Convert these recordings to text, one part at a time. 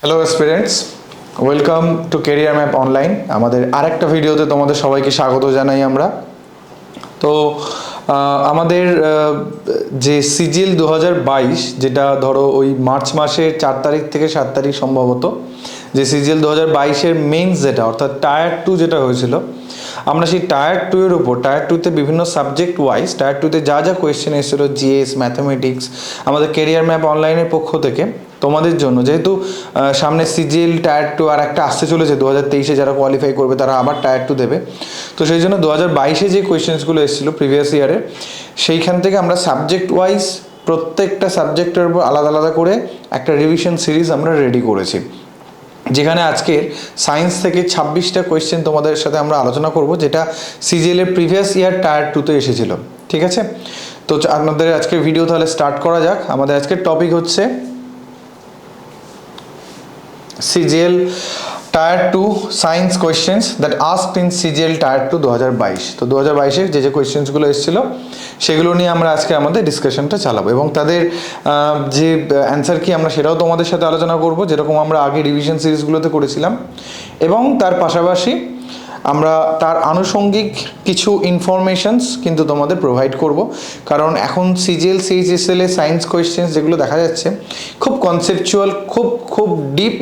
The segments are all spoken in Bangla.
Hello students, welcome to career map online. আমাদের আরেকটা ভিডিওতে তোমাদের সবাইকে স্বাগত জানাই আমরা। তো আমাদের যে সিজিএল 2022, যেটা ধরো ওই মার্চ মাসের 4 তারিখ থেকে 7 তারিখ সম্ভবত, যে সিজিএল 2022-এর মেইনস যেটা অর্থাৎ টায়ার 2 যেটা হয়েছিল, আমরা সেই টায়ার 2 এর উপর টায়ার 2-তে বিভিন্ন সাবজেক্ট ওয়াইজ টায়ার 2-তে যা যা কোয়েশ্চেন এসেছিল, জিএস, ম্যাথামেটিক্স, আমাদের ক্যারিয়ার ম্যাপ অনলাইনের পক্ষ থেকে তোমাদের জন্য, যেহেতু সামনে সিজিএল টায়ার 2 আর একটা আসতে চলেছে 2023-এ, যারা কোয়ালিফাই করবে তারা আবার টায়ার 2 দেবে। তো সেই জন্য 2022-এ যে কোয়েশ্চেন্সগুলো এসেছিলো প্রিভিয়াস ইয়ারের, সেইখান থেকে আমরা সাবজেক্ট ওয়াইজ প্রত্যেকটা সাবজেক্টের উপর আলাদা আলাদা করে একটা রিভিশন সিরিজ আমরা রেডি করেছি, যেখানে আজকের সায়েন্স থেকে 26টা কোয়েশ্চেন তোমাদের সাথে আমরা আলোচনা করব, যেটা সিজিএলের প্রিভিয়াস ইয়ার টায়ার 2-তে এসেছিল। ঠিক আছে, তো আপনাদের আজকের ভিডিও তাহলে স্টার্ট করা যাক। আমাদের আজকের টপিক হচ্ছে CGL tyre 2 science questions that asked in CGL tyre 2 2022। তো 2022-এর যে কোয়েশ্চেন্সগুলো এসেছিলো সেগুলো নিয়ে আমরা আজকে আমাদের ডিসকাশনটা চালাবো, এবং তাদের যে অ্যান্সার কি আমরা সেটাও তোমাদের সাথে আলোচনা করব, যেরকম আমরা আগে রিভিশন সিরিজগুলোতে করেছিলাম। এবং তার পাশাপাশি আমরা তার আনুষঙ্গিক কিছু ইনফরমেশনস কিন্তু তোমাদের প্রোভাইড করব, কারণ এখন CGL CHSL a science questions যেগুলো দেখা যাচ্ছে খুব কনসেপচুয়াল, খুব ডিপ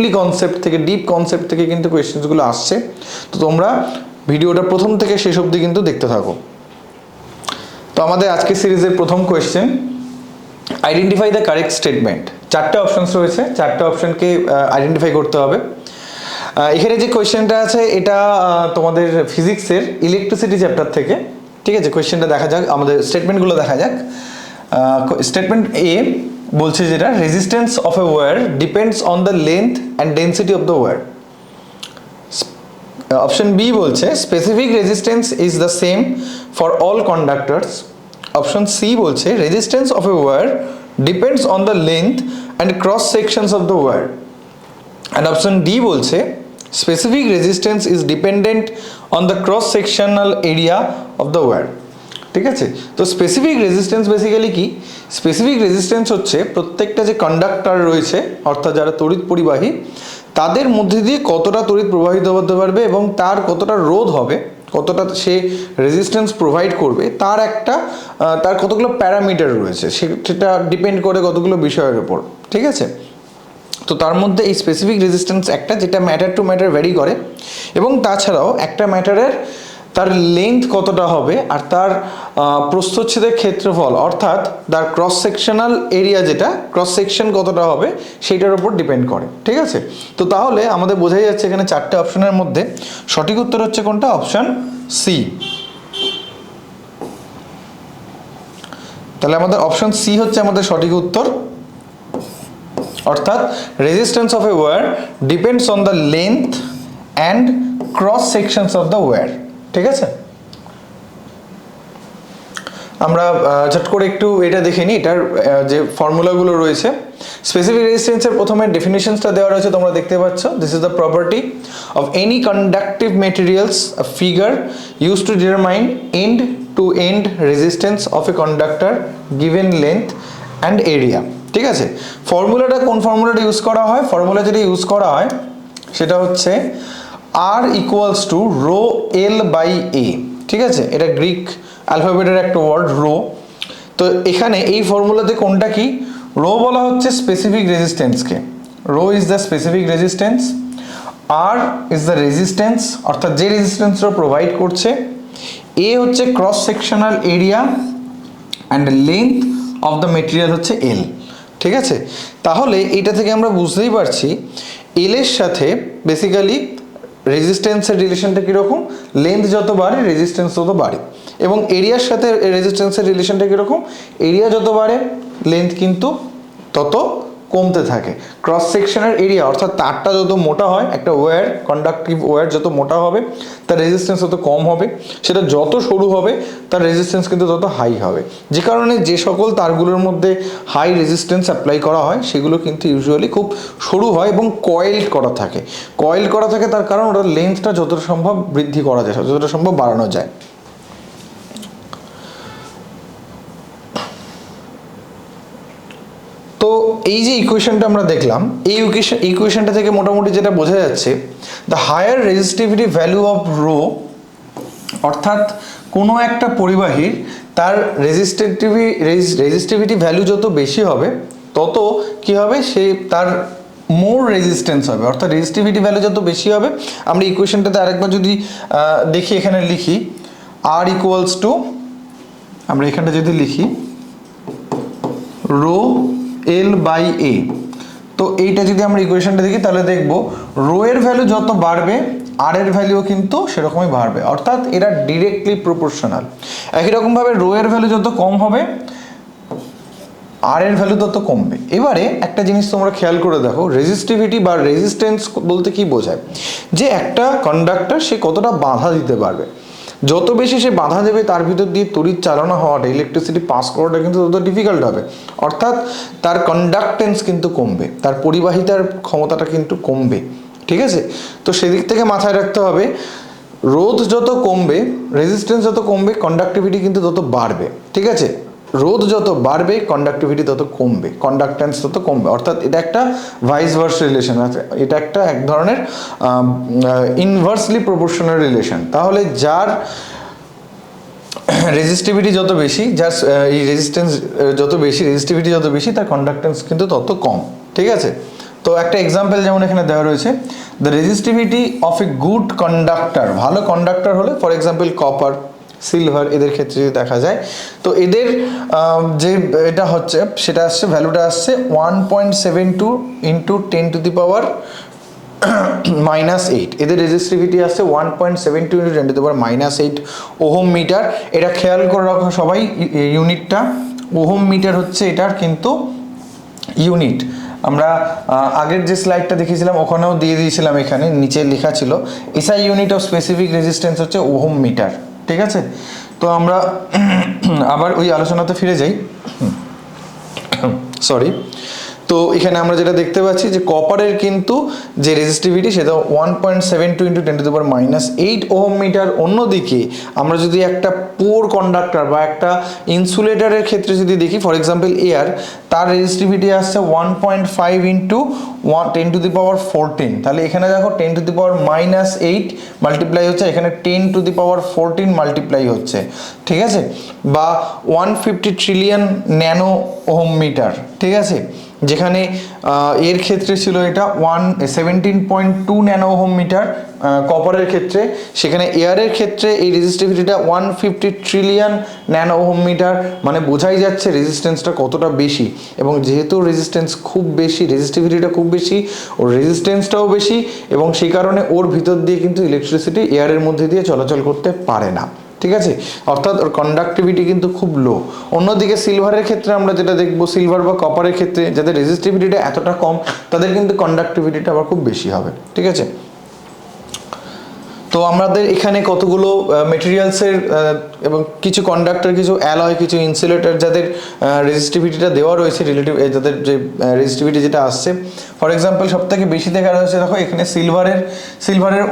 কনসেপ্ট থেকে কিন্তু কোয়েশ্চেন্সগুলো আসছে। তো তোমরা ভিডিওটা প্রথম থেকে শেষ অবধি কিন্তু দেখতে থাকো। তো আমাদের আজকে সিরিজের প্রথম question, identify the correct statement. 4টে অপশনস রয়েছে, 4টে অপশনকে আইডেন্টিফাই করতে হবে। এখানে যে কোয়েশ্চেনটা আছে এটা তোমাদের ফিজিক্সের ইলেকট্রিসিটি চ্যাপ্টার থেকে। ঠিক আছে, কোয়েশ্চেনটা দেখা যাক, আমাদের স্টেটমেন্টগুলো দেখা যাক। স্টেটমেন্ট এ বলছে যেটা, resistance of a wire depends on the length and density of the wire. Option B বলছে specific resistance is the same for all conductors. Option C বলছে resistance of a wire depends on the length and cross sections of the wire. And option D বলছে specific resistance is dependent on the cross sectional area of the wire। ঠিক আছে, তো স্পেসিফিক রেজিস্ট্যান্স বেসিক্যালি কি? স্পেসিফিক রেজিস্ট্যান্স হচ্ছে প্রত্যেকটা যে কন্ডাক্টর রয়েছে, অর্থাৎ যারা তড়িৎ পরিবাহী, তাদের মধ্যে দিয়ে কতটা তড়িৎ প্রবাহিত হতে পারবে এবং তার কতটা রোধ হবে, কতটা সে রেজিস্ট্যান্স প্রোভাইড করবে, তার কতগুলো প্যারামিটার রয়েছে, সেটা ডিপেন্ড করে কতগুলো বিষয়ের উপর। ঠিক আছে, তো তার মধ্যে এই স্পেসিফিক রেজিস্ট্যান্স একটা, যেটা ম্যাটার টু ম্যাটার ভ্যারি করে, এবং তাছাড়াও একটা ম্যাটারের তার লেন্থ কতটা হবে আর তার প্রস্থচ্ছেদের ক্ষেত্রফল, অর্থাৎ তার ক্রস সেকশনাল এরিয়া, যেটা ক্রস সেকশন কতটা হবে সেইটার উপর ডিপেন্ড করে। ঠিক আছে, তো তাহলে আমাদের বোঝাই যাচ্ছে এখানে 4টে অপশনের মধ্যে সঠিক উত্তর হচ্ছে কোনটা? Option C. তাহলে আমাদের অপশন সি হচ্ছে আমাদের সঠিক উত্তর, অর্থাৎ resistance of a wire depends on the length and cross sections of the wire. ঠিক আছে, আমরা ঝট করে একটু এটা দেখে নিই, এটার যে ফর্মুলাগুলো রয়েছে। স্পেসিফিক রেজিস্ট্যান্সের প্রথমে ডেফিনিশনসটা দেওয়া রয়েছে, তোমরা দেখতে পাচ্ছ। This is the property of any conductive materials, a figure use to determine end to end resistance of a conductor given length and area. ঠিক আছে, ফর্মুলাটা কোন ফর্মুলাটা ইউজ করা হয়? ফর্মুলা যেটা ইউজ করা হয় সেটা হচ্ছে R equals to rho L by A. ঠিক আছে, এটা গ্রিক অ্যালফাবেটের একটা ওয়ার্ড রো। তো এখানে এই ফর্মুলাতে কোনটা কি? রো বলা হচ্ছে স্পেসিফিক রেজিস্ট্যান্সকে, rho is the specific resistance, R is the resistance অর্থাৎ যে রেজিস্ট্যান্সটা প্রোভাইড করছে, এ হচ্ছে cross sectional area, and length of the material হচ্ছে এল। ঠিক আছে, তাহলে এটা থেকে আমরা বুঝতেই পারছি এল এর সাথে বেসিক্যালি রেজিস্ট্যান্সের রিলেশনটা কীরকম, লেন্থ যত বাড়ে রেজিস্ট্যান্স তত বাড়ে, এবং এরিয়ার সাথে রেজিস্ট্যান্সের রিলেশনটা কীরকম, এরিয়া যত বাড়ে লেন্থ কিন্তু তত কমতে থাকে। ক্রস সেকশনের এরিয়া অর্থাৎ তারটা যত মোটা হয়, একটা ওয়্যার, কন্ডাক্টিভ ওয়্যার যত মোটা হবে তার রেজিস্ট্যান্স তত কম হবে, সেটা যত সরু হবে তার রেজিস্ট্যান্স কিন্তু তত হাই হবে। যে কারণে যে সকল তারগুলোর মধ্যে হাই রেজিস্ট্যান্স অ্যাপ্লাই করা হয় সেগুলো কিন্তু ইউজুয়ালি খুব সরু হয় এবং কয়েলড করা থাকে। তার কারণ ওটার লেন্থটা যতটা সম্ভব বৃদ্ধি করা যায়, যতটা সম্ভব বাড়ানো যায়। তো এই যে ইকুয়েশনটা আমরা দেখলাম, এই ইকুয়েশনটা থেকে মোটামুটি যেটা বোঝা যাচ্ছে, the higher resistivity value of rho, অর্থাৎ কোনো একটা পরিবাহীর তার রেজিস্টিভিটি ভ্যালু যত বেশি হবে তত কি হবে, সে তার মোর রেজিস্ট্যান্স হবে, অর্থাৎ রেজিস্টিভিটি ভ্যালু যত বেশি হবে। আমরা ইকুয়েশনটাতে আরেকবার যদি দেখি, এখানে লিখি আর ইকুয়ালস টু, আমরা এখানটা যদি লিখি রো এল বাই এ, তো এইটা যদি আমরা ইকুয়েশনটা দেখি তাহলে দেখব রো এর ভ্যালু যত বাড়বে আর এর ভ্যালুও কিন্তু সেরকমই বাড়বে, অর্থাৎ এরা ডিরেক্টলি প্রপোর্শনাল। একই রকমভাবে রো এর ভ্যালু যত কম হবে আর এর ভ্যালু তত কমবে। এবারে একটা জিনিস তোমরা খেয়াল করে দেখো, রেজিস্টিভিটি বা রেজিস্ট্যান্স বলতে কি বোঝায়, যে একটা কন্ডাক্টর সে কতটা বাধা দিতে পারবে, যত বেশি সে বাধা দেবে তার ভিতর দিয়ে তড়িৎ চালনা হওয়াটা, ইলেকট্রিসিটি পাস করাটা কিন্তু তত ডিফিকাল্ট হবে, অর্থাৎ তার কন্ডাক্টেন্স কিন্তু কমবে, তার পরিবাহিতার ক্ষমতাটা কিন্তু কমবে। ঠিক আছে, তো সেদিক থেকে মাথায় রাখতে হবে, রোধ যত কমবে, রেজিস্ট্যান্স যত কমবে, কন্ডাক্টিভিটি কিন্তু তত বাড়বে। ঠিক আছে, রোধ যত বাড়বে কন্ডাক্টিভিটি তত কমবে, কন্ডাক্টেন্স তত কমবে, অর্থাৎ এটা একটা ভাইস ভার্স রিলেশন আছে, এটা একটা এক ধরনের ইনভার্সলি প্রপোর্শনাল রিলেশন। তাহলে যার রেজিস্টিভিটি যত বেশি, যার এই রেজিস্ট্যান্স যত বেশি, রেজিস্টিভিটি যত বেশি, তার কন্ডাক্টেন্স কিন্তু তত কম। ঠিক আছে, তো একটা এক্সাম্পল যেমন এখানে দেওয়া রয়েছে, the resistivity of a good conductor, ভালো কন্ডাক্টর হলে ফর এক্সাম্পল কপার, সিলভার, এদের ক্ষেত্রে যদি দেখা যায়, তো এদের যে এটা হচ্ছে সেটা আসছে, ভ্যালুটা আসছে 1.72 ইন্টু 10⁻⁻⁸, এদের রেজিস্টিভিটি আসছে 1.72 ইন্টু 10⁻⁸ ওহম মিটার। এটা খেয়াল করে রাখো সবাই, ইউনিটটা ওহম মিটার হচ্ছে এটার কিন্তু ইউনিট। আমরা আগের যে স্লাইডটা দেখিয়েছিলাম ওখানেও দিয়ে দিয়েছিলাম, এখানে নিচে লেখা ছিল SI unit of specific resistance হচ্ছে ওহম মিটার। ঠিক আছে, তো আমরা আবার ওই আলোচনাতে ফিরে যাই, সরি। তো এখানে আমরা যেটা দেখতে পাচ্ছি যে কপারের কিন্তু যে রেজিস্টিভিটি সেটা 1.72 ইন্টু 10⁻⁸ ওহম মিটার। অন্যদিকে আমরা যদি একটা পোর কন্ডাক্টর বা একটা ইনসুলেটরের ক্ষেত্রে যদি দেখি, ফর এক্সাম্পল এয়ার, তার রেজিস্টিভিটি আসছে 1.5 ইন্টু 10⁻14, তাহলে এখানে দেখো 10⁻⁸ মাল্টিপ্লাই হচ্ছে, এখানে 10⁻14 মাল্টিপ্লাই হচ্ছে। ঠিক আছে, বা 150 ট্রিলিয়ন ন্যানো ওহম মিটার। ঠিক আছে, যেখানে এর ক্ষেত্রে ছিল এটা 17.2 ন্যানো ওহম মিটার কপারের ক্ষেত্রে, সেখানে এয়ারের ক্ষেত্রে এই রেজিস্টিভিটিটা 150 ট্রিলিয়ন ন্যানো ওহম মিটার। মানে বোঝাই যাচ্ছে রেজিস্ট্যান্সটা কতটা বেশি, এবং যেহেতু রেজিস্ট্যান্স খুব বেশি, রেজিস্টিভিটিটা খুব বেশি, ওর রেজিস্ট্যান্সটাও বেশি, এবং সেই কারণে ওর ভিতর দিয়ে কিন্তু ইলেকট্রিসিটি এয়ারের মধ্যে দিয়ে চলাচল করতে পারে না। ঠিক আছে, অর্থাৎ ওর কন্ডাক্টিভিটি কিন্তু খুব লো। অন্যদিকে সিলভারের ক্ষেত্রে আমরা যেটা দেখবো, সিলভার বা কপারের ক্ষেত্রে যাদের রেজিস্টিভিটিটা এতটা কম, তাদের কিন্তু কন্ডাক্টিভিটিটা আবার খুব বেশি হবে। ঠিক আছে, তো আমাদের এখানে কতগুলো মেটেরিয়ালসের এবং কিছু কন্ডাক্টর, কিছু অ্যালয়, কিছু ইনসুলেটর যাদের রেজিস্টিভিটিটা দেওয়া রয়েছে, রিলেটিভ যাদের যে রেজিস্টিভিটি যেটা আসছে, ফর এক্সাম্পল সব থেকে বেশি দেখা রয়েছে দেখো এখানে সিলভারের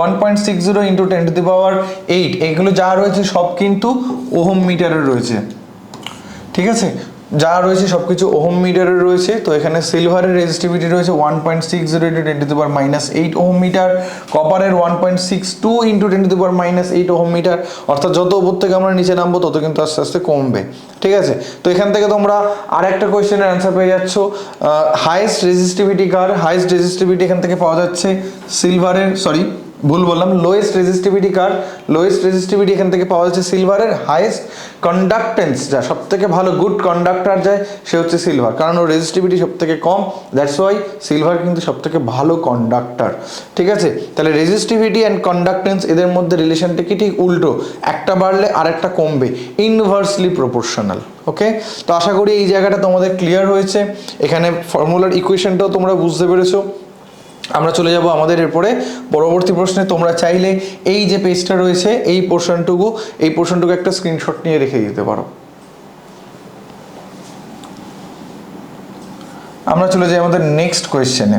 1.60 ইন্টু 10⁻8, এগুলো যা রয়েছে সব কিন্তু ওহম মিটারের রয়েছে। ঠিক আছে, যা রয়েছে সব কিছু ওহম মিটারের রয়েছে। তো এখানে সিলভারের রেজিস্টিভিটি রয়েছে 1.60 ইন্টু 10⁻⁸ ওহম মিটার, কপারের 1.62 ইন্টু 10⁻⁸ ওহম মিটার। অর্থাৎ যত উপর থেকে আমরা নিচে নামবো তত কিন্তু আস্তে আস্তে কমবে। ঠিক আছে, তো এখান থেকে তোমরা আর একটা কোয়েশ্চেনের অ্যান্সার পেয়ে যাচ্ছ, হাইয়েস্ট রেজিস্টিভিটি কার? হাইয়েস্ট রেজিস্টিভিটি এখান থেকে পাওয়া যাচ্ছে সিলভারের, সরি ভুল বললাম, লোয়েস্ট রেজিস্টিভিটি কার? লোয়েস্ট রেজিস্টিভিটি এখান থেকে পাওয়া যাচ্ছে সিলভারের। হাইয়েস্ট কন্ডাক্টেন্স, যা সব থেকে ভালো গুড কন্ডাক্টর যায় সে হচ্ছে সিলভার, কারণ ওর রেজিস্টিভিটি সব থেকে কম, দ্যাটস ওয়াই সিলভার কিন্তু সব থেকে ভালো কন্ডাক্টর। ঠিক আছে, তাহলে রেজিস্টিভিটি অ্যান্ড কন্ডাক্টেন্স এদের মধ্যে রিলেশনটা কি ঠিক উল্টো, একটা বাড়লে আরেকটা কমবে, ইনভার্সলি প্রপোর্শনাল। ওকে, তো আশা করি এই জায়গাটা তোমাদের ক্লিয়ার হয়েছে। এখানে ফর্মুলার ইকুয়েশনটাও তোমরা বুঝতে পেরেছো। আমরা চলে যাব আমাদের এরপরে পরবর্তী প্রশ্নে। তোমরা চাইলে এই যে পেজটা রয়েছে এই পোর্শনটুকু একটা স্ক্রিনশট নিয়ে রেখে দিতে পারো। আমরা চলে যাই আমাদের নেক্সট কোয়েশ্চেনে।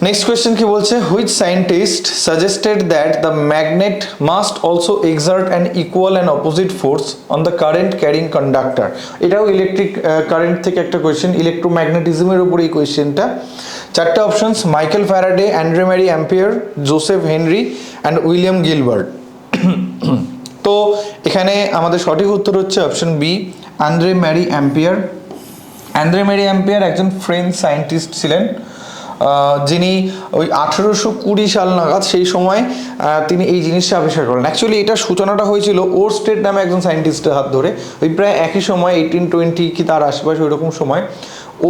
নেক্সট কোয়েশ্চেন কি বলছে, which scientist suggested that the magnet must also exert an equal and opposite force on the current carrying conductor. এটাও ইলেকট্রিক কারেন্ট থেকে একটা কোয়েশ্চেন, ইলেকট্রোম্যাগনেটিজমের উপর এই কোয়েশ্চেনটা। চারটে options, Michael Faraday, Andre Marie Ampere, Joseph Henry and William Gilbert. তো এখানে আমাদের সঠিক উত্তর হচ্ছে option B, Andre Marie Ampere. Andre Marie Ampere একজন ফ্রেঞ্চ সায়েন্টিস্ট ছিলেন, যিনি ওই 1820 সাল নাগাদ সেই সময় তিনি এই জিনিসটা আবিষ্কার করেন। অ্যাকচুয়ালি এটা সূচনাটা হয়েছিল ওরস্টেড নামে একজন সায়েন্টিস্টের হাত ধরে, ওই প্রায় একই সময় 1820 কি তার আশেপাশে ওই রকম সময়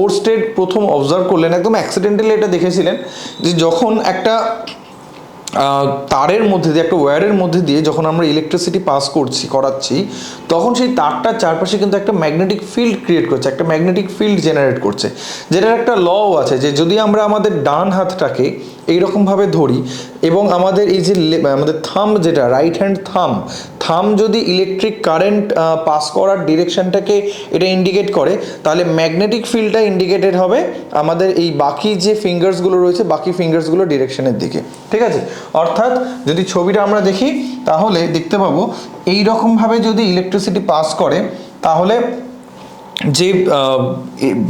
ওরস্টেড প্রথম অবজার্ভ করলেন, একদম অ্যাক্সিডেন্টালি এটা দেখেছিলেন যে যখন একটা তারের মধ্যে দিয়ে, একটা ওয়্যারের মধ্যে দিয়ে যখন আমরা ইলেকট্রিসিটি পাস করাচ্ছি, তখন সেই তারটার চারপাশে কিন্তু একটা ম্যাগনেটিক ফিল্ড ক্রিয়েট করছে, একটা ম্যাগনেটিক ফিল্ড জেনারেট করছে, যেটার একটা লও আছে যে যদি আমরা আমাদের ডান হাতটাকে এইরকমভাবে ধরি এবং আমাদের এই যে আমাদের থাম্ব, যেটা রাইট হ্যান্ড থাম্ব যদি ইলেকট্রিক কারেন্ট পাস করার ডিরেকশনটাকে এটা ইন্ডিকেট করে, তাহলে ম্যাগনেটিক ফিল্ডটা ইন্ডিকেটেড হবে আমাদের এই বাকি যে ফিঙ্গার্সগুলো রয়েছে, বাকি ফিঙ্গার্সগুলো ডিরেকশনের দিকে। ঠিক আছে, অর্থাৎ যদি ছবিটা আমরা দেখি তাহলে দেখতে পাবো এইরকমভাবে যদি ইলেকট্রিসিটি পাস করে তাহলে যে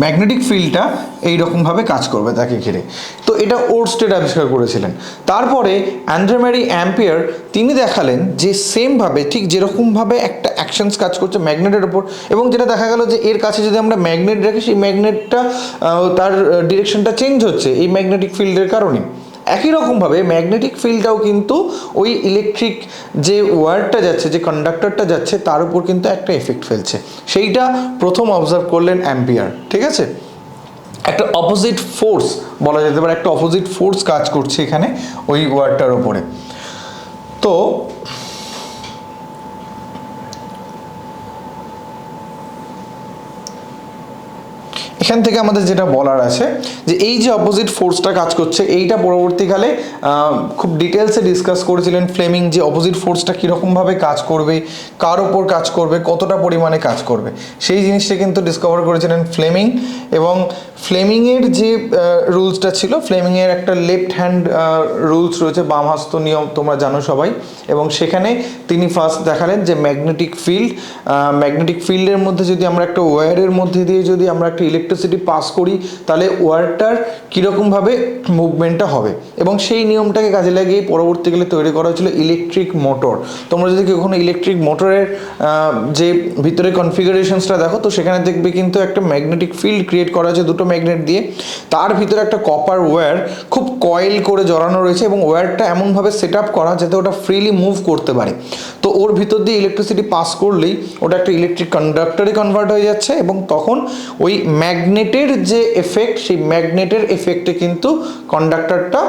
ম্যাগনেটিক ফিল্ডটা এইরকমভাবে কাজ করবে তাকে ঘিরে। তো এটা ওরস্টেড আবিষ্কার করেছিলেন। তারপরে অ্যান্ড্রে ম্যারি অ্যাম্পিয়ার তিনি দেখালেন যে সেমভাবে, ঠিক যেরকমভাবে একটা অ্যাকশনস কাজ করছে ম্যাগনেটের ওপর, এবং যেটা দেখা গেল যে এর কাছে যদি আমরা ম্যাগনেট রাখি, সেই ম্যাগনেটটা তার ডিরেকশনটা চেঞ্জ হচ্ছে এই ম্যাগনেটিক ফিল্ডের কারণে। একই রকমভাবে ম্যাগনেটিক ফিল্ডটাও কিন্তু ওই ইলেকট্রিক যে ওয়্যারটা যাচ্ছে, যে কন্ডাক্টরটা যাচ্ছে, তার উপর কিন্তু একটা এফেক্ট ফেলছে। সেইটা প্রথম অবজার্ভ করলেন অ্যাম্পিয়ার। ঠিক আছে, একটা অপোজিট ফোর্স বলা যেতে পারে, একটা অপোজিট ফোর্স কাজ করছে এখানে ওই ওয়্যারটার ওপরে। তো এখান থেকে আমাদের যেটা বলার আছে যে এই যে অপোজিট ফোর্সটা কাজ করছে, এইটা পরবর্তীকালে খুব ডিটেলসে ডিসকাস করেছিলেন ফ্লেমিং, যে অপোজিট ফোর্সটা কীরকমভাবে কাজ করবে, কার ওপর কাজ করবে, কতটা পরিমাণে কাজ করবে, সেই জিনিসটা কিন্তু ডিসকভার করেছিলেন ফ্লেমিং। এবং ফ্লেমিংয়ের যে রুলসটা ছিল, ফ্লেমিংয়ের একটা লেফট হ্যান্ড রুলস রয়েছে, বামহস্ত নিয়ম তোমরা জানো সবাই, এবং সেখানে তিনি ফার্স্ট দেখালেন যে ম্যাগনেটিক ফিল্ডের মধ্যে যদি আমরা একটা ওয়্যারের মধ্যে দিয়ে যদি আমরা একটা ইলেকট্রিসিটি পাস করি, তাহলে ওয়্যারটার কীরকমভাবে মুভমেন্টটা হবে, এবং সেই নিয়মটাকে কাজে লাগিয়ে পরবর্তীকালে তৈরি করা হয়েছিল ইলেকট্রিক মোটর। তোমরা যদি কখনো ইলেকট্রিক মোটরের যে ভিতরে কনফিগারেশনসটা দেখো, তো সেখানে দেখবে কিন্তু একটা ম্যাগনেটিক ফিল্ড ক্রিয়েট করা হয়েছে দুটো ম্যাগনেট দিয়ে, তার ভিতরে একটা কপার ওয়্যার খুব কয়েল করে জড়ানো রয়েছে, এবং ওয়্যারটা এমনভাবে সেট আপ করা যাতে ওটা ফ্রিলি মুভ করতে পারে। তো ওর ভিতর দিয়ে ইলেকট্রিসিটি পাস করলেই ওটা একটা ইলেকট্রিক কন্ডাক্টরে কনভার্ট হয়ে যাচ্ছে, এবং তখন ওই ম্যাগনেটের যে এফেক্ট, সেই ম্যাগনেটের এফেক্টে কিন্তু কন্ডাক্টরটা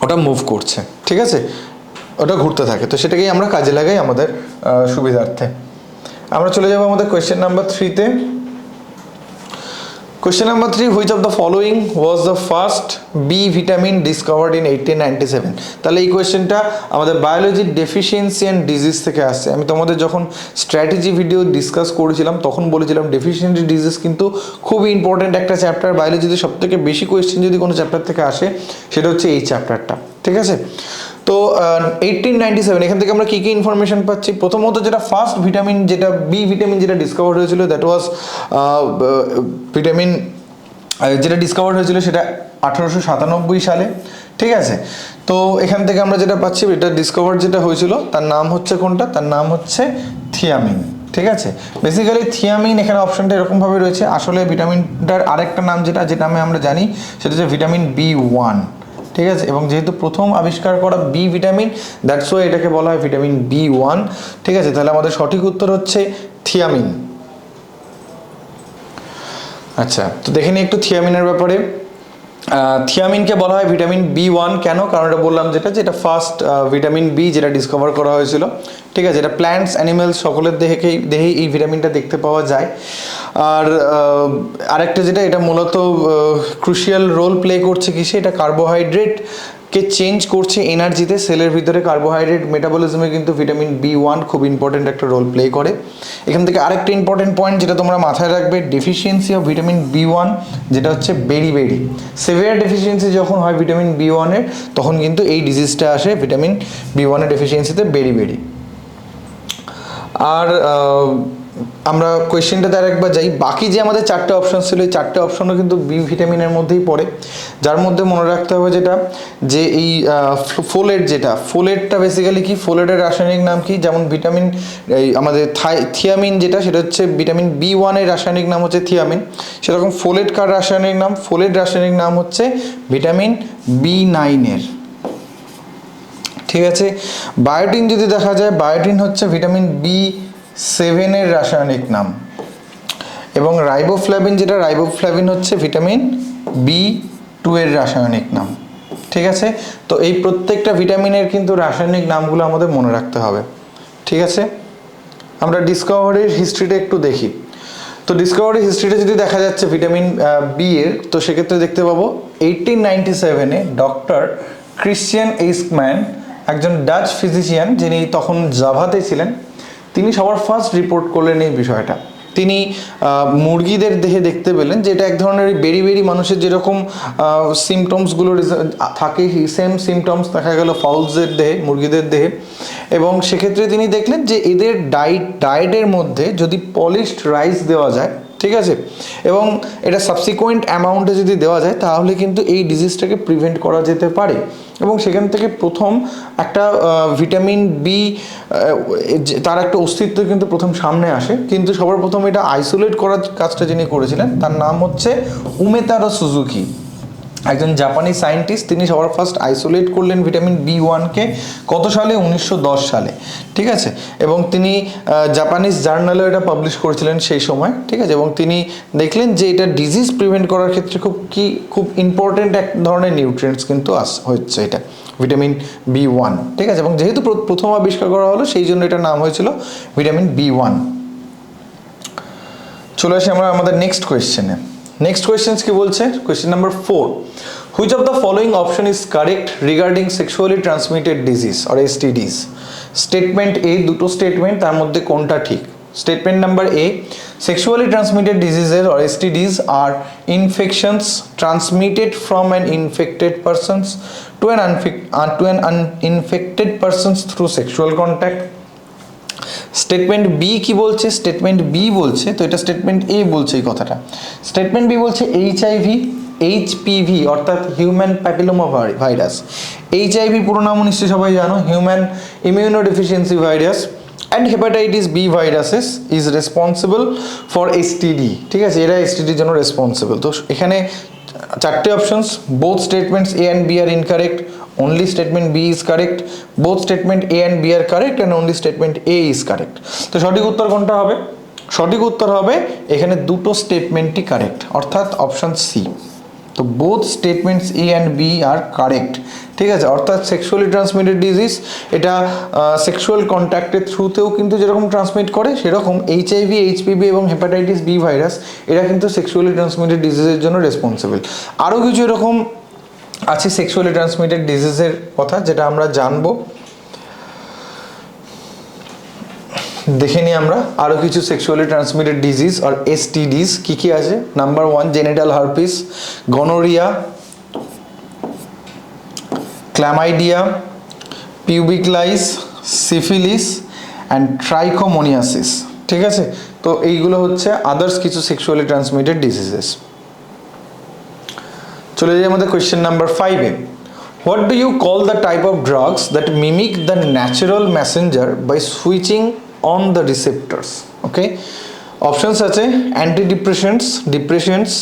ওটা মুভ করছে। ঠিক আছে, ওটা ঘুরতে থাকে। তো সেটাকেই আমরা কাজে লাগাই আমাদের সুবিধার্থে। আমরা চলে যাবো আমাদের question number 3-তে। Question number 3, which of the following was the first B vitamin discovered in 1897? তাহলে এই কোয়েশ্চেনটা আমাদের বায়োলজির ডেফিসিয়েন্সি অ্যান্ড ডিজিজ থেকে আসছে। আমি তোমাদের যখন স্ট্র্যাটেজি ভিডিও ডিসকাস করেছিলাম তখন বলেছিলাম ডেফিসিয়েন্সি ডিজিজ কিন্তু খুবই ইম্পর্টেন্ট একটা চ্যাপ্টার। বায়োলজিতে সবথেকে বেশি কোয়েশ্চেন যদি কোনো চ্যাপ্টার থেকে আসে সেটা হচ্ছে এই চ্যাপ্টারটা। ঠিক আছে, তো 1897 এখান থেকে আমরা কী কী ইনফরমেশন পাচ্ছি? প্রথমত যেটা ফার্স্ট ভিটামিন, যেটা বি ভিটামিন যেটা ডিসকভার হয়েছিল, দ্যাট ওয়াজ ভিটামিন যেটা ডিসকভার হয়েছিল সেটা 1897 সালে। ঠিক আছে, তো এখান থেকে আমরা যেটা পাচ্ছি, এটা ডিসকভার যেটা হয়েছিল তার নাম হচ্ছে কোনটা? তার নাম হচ্ছে থিয়ামিন। ঠিক আছে, বেসিক্যালি থিয়ামিন এখানে অপশনটা এরকমভাবে রয়েছে। আসলে ভিটামিনটার আরেকটা নাম যেটা নামে আমরা জানি সেটা হচ্ছে ভিটামিন B1। ঠিক আছে, এবং যেহেতু প্রথম আবিষ্কার করা বি ভিটামিন, দ্যাটস ওয়াই এটাকে বলা হয় ভিটামিন B1। ঠিক আছে, তাহলে আমাদের সঠিক উত্তর হচ্ছে থিয়ামিন। আচ্ছা, তো দেখে নিই একটু থিয়ামিনের ব্যাপারে। থিয়ামিনকে বলা হয় ভিটামিন B1 কেন? কারণ এটা বললাম যেটা ফার্স্ট ভিটামিন বি যেটা ডিসকভার করা হয়েছিল। ঠিক আছে, এটা প্ল্যান্টস অ্যানিমেলস সকলের দেহেই এই ভিটামিনটা দেখতে পাওয়া যায়। আর আরেকটা যেটা, এটা মূলত ক্রুশিয়াল রোল প্লে করছে কিসে? এটা কার্বোহাইড্রেটকে কে চেঞ্জ করছে এনার্জিতে। সেলের ভিতরে কার্বোহাইড্রেট মেটাবলিজমে কিন্তু ভিটামিন B1 খুব ইম্পর্টেন্ট একটা রোল প্লে করে। এখান থেকে আরেকটা ইম্পর্টেন্ট পয়েন্ট যেটা তোমরা মাথায় রাখবে, ডেফিসিয়েন্সি অফ ভিটামিন B1 যেটা হচ্ছে বেরি সিভিয়ার ডেফিসিয়েন্সি যখন হয় ভিটামিন B1 এর, তখন কিন্তু এই ডিজিজটা আসে ভিটামিন B1 এর ডেফিসিয়েন্সিতে বেরি। আর আমরা কোয়েশ্চেনটাতে আরেকবার যাই। বাকি যে আমাদের চারটে অপশন ছিল, এই চারটে অপশনও কিন্তু বি ভিটামিনের মধ্যেই পড়ে, যার মধ্যে মনে রাখতে হবে যেটা যে এই ফোলেট, যেটা ফোলেটটা বেসিক্যালি কি, ফোলেটের রাসায়নিক নাম কি, যেমন ভিটামিন এই আমাদের থিয়ামিন যেটা, সেটা হচ্ছে ভিটামিন B1 এর রাসায়নিক নাম হচ্ছে থিয়ামিন, সেরকম ফোলেট কার রাসায়নিক নাম, ফোলেট রাসায়নিক নাম হচ্ছে ভিটামিন B9 এর। ঠিক আছে। বায়োটিন যদি দেখা যায়, বায়োটিন হচ্ছে ভিটামিন B7 এর রাসায়নিক নাম, এবং রাইবোফ্লাভিন যেটা, রাইবোফ্লাভিন হচ্ছে ভিটামিন B2 এর রাসায়নিক নাম। ঠিক আছে। তো এই প্রত্যেকটা ভিটামিনের কিন্তু রাসায়নিক নামগুলো আমাদের মনে রাখতে হবে। ঠিক আছে। আমরা ডিসকভারির হিস্ট্রিটা একটু দেখি। তো ডিসকভারি হিস্ট্রিটা যদি দেখা যাচ্ছে ভিটামিন বি এর, তো সেক্ষেত্রে দেখতে পাবো 1897-এ ডক্টর ক্রিশ্চিয়ান এইস্কম্যান, একজন ডাচ ফিজিশিয়ান যিনি তখন জাভাতে ছিলেন, তিনি সবার ফার্স্ট রিপোর্ট করলেন এই বিষয়টা। তিনি মুরগিদের দেহে দেখতে পেলেন যে এটা এক ধরনের বেরি মানুষের যেরকম সিমটমসগুলো থাকে, সেম সিমটমস দেখা গেল ফাউলসের দেহে, মুরগিদের দেহে। এবং সেক্ষেত্রে তিনি দেখলেন যে এদের ডায়েটের মধ্যে যদি পলিশড রাইস দেওয়া যায়, ঠিক আছে, এবং এটা সাবসিকুয়েন্ট অ্যামাউন্টে যদি দেওয়া যায়, তাহলে কিন্তু এই ডিজিজটাকে প্রিভেন্ট করা যেতে পারে। এবং সেখান থেকে প্রথম একটা ভিটামিন বি তার একটা অস্তিত্ব কিন্তু প্রথম সামনে আসে। কিন্তু সবার প্রথম এটা আইসোলেট করার কাজটা যিনি করেছিলেন, তার নাম হচ্ছে উমেতারো সুজুকি, একজন জাপানি সায়েন্টিস্ট। তিনি সবার ফার্স্ট আইসোলেট করলেন ভিটামিন B1-কে কত সালে, 1910 সালে। ঠিক আছে। এবং তিনি জাপানিজ জার্নালে এটা পাবলিশ করেছিলেন সেই সময়। ঠিক আছে। এবং তিনি দেখলেন যে এটা ডিজিজ প্রিভেন্ট করার ক্ষেত্রে খুব ইম্পর্টেন্ট এক ধরনের নিউট্রিয়েন্টস কিন্তু হচ্ছে এটা ভিটামিন B1। ঠিক আছে। এবং যেহেতু প্রথম আবিষ্কার করা হলো, সেই জন্য এটার নাম হয়েছিল ভিটামিন B1। চলে আসি আমরা আমাদের নেক্সট কোয়েশ্চেনে। নেক্সট কোয়েশ্চেন কি বলছে, question number 4, which of the following option is correct regarding sexually transmitted disease or STDs? Statement A, দুটো স্টেটমেন্ট, তার মধ্যে কোনটা ঠিক? Statement number A, sexually transmitted diseases or STDs are infections transmitted from an infected persons to an uninfected persons through sexual contact. Statement B কি বলছে, স্টেটমেন্ট বি বলছে, তো এটা স্টেটমেন্ট এ বলছে এই কথাটা। স্টেটমেন্ট বি বলছে HIV, HPV অর্থাৎ হিউম্যান প্যাপিলোমা ভাইরাস। HIV পুরো নাম নিশ্চয়ই সবাই জানো, human immunodeficiency virus, and hepatitis B viruses is responsible for STD। ঠিক আছে, এরা STDর জন্য রেসপন্সিবল। তো এখানে চারটে options, both statements A and B are incorrect, only statement B is correct, both statement A and B are correct and only statement A is correct. তো সঠিক উত্তর কোনটা হবে? সঠিক উত্তর হবে এখানে দুটো স্টেটমেন্টই কারেক্ট, অর্থাৎ অপশন সি। তো both statements A and B আর কারেক্ট। ঠিক আছে। অর্থাৎ সেক্সুয়ালি ট্রান্সমিটেড ডিজিজ, এটা সেক্সুয়াল কন্ট্যাক্টের থ্রুতেও কিন্তু যেরকম ট্রান্সমিট করে, সেরকম HIV, HPV এবং হেপাটাইটিস বি ভাইরাস এরা কিন্তু সেক্সুয়ালি ট্রান্সমিটেড ডিজিজের জন্য রেসপন্সিবল। আরও কিছু এরকম আছে সেক্সুয়ালি ট্রান্সমিটেড ডিজিজের কথা, যেটা আমরা জানবো। দেখে নিই আমরা আরও কিছু সেক্সুয়ালি ট্রান্সমিটেড ডিজিজ আর STDs কী কী আছে। Number 1, genital herpes, gonorrhoea, chlamydia, pubic lice, syphilis and trichomoniasis. ঠিক আছে। তো এইগুলো হচ্ছে আদার্স কিছু সেক্সুয়ালি ট্রান্সমিটেড ডিজিজেস। চলে যাই আমাদের কোয়েশ্চেন নাম্বার 5-এ। What do you call the type of drugs that mimic the natural messenger by switching on the receptors? Okay, options আছে অ্যান্টিডিপ্রেশেন্টস, ডিপ্রেশেন্টস,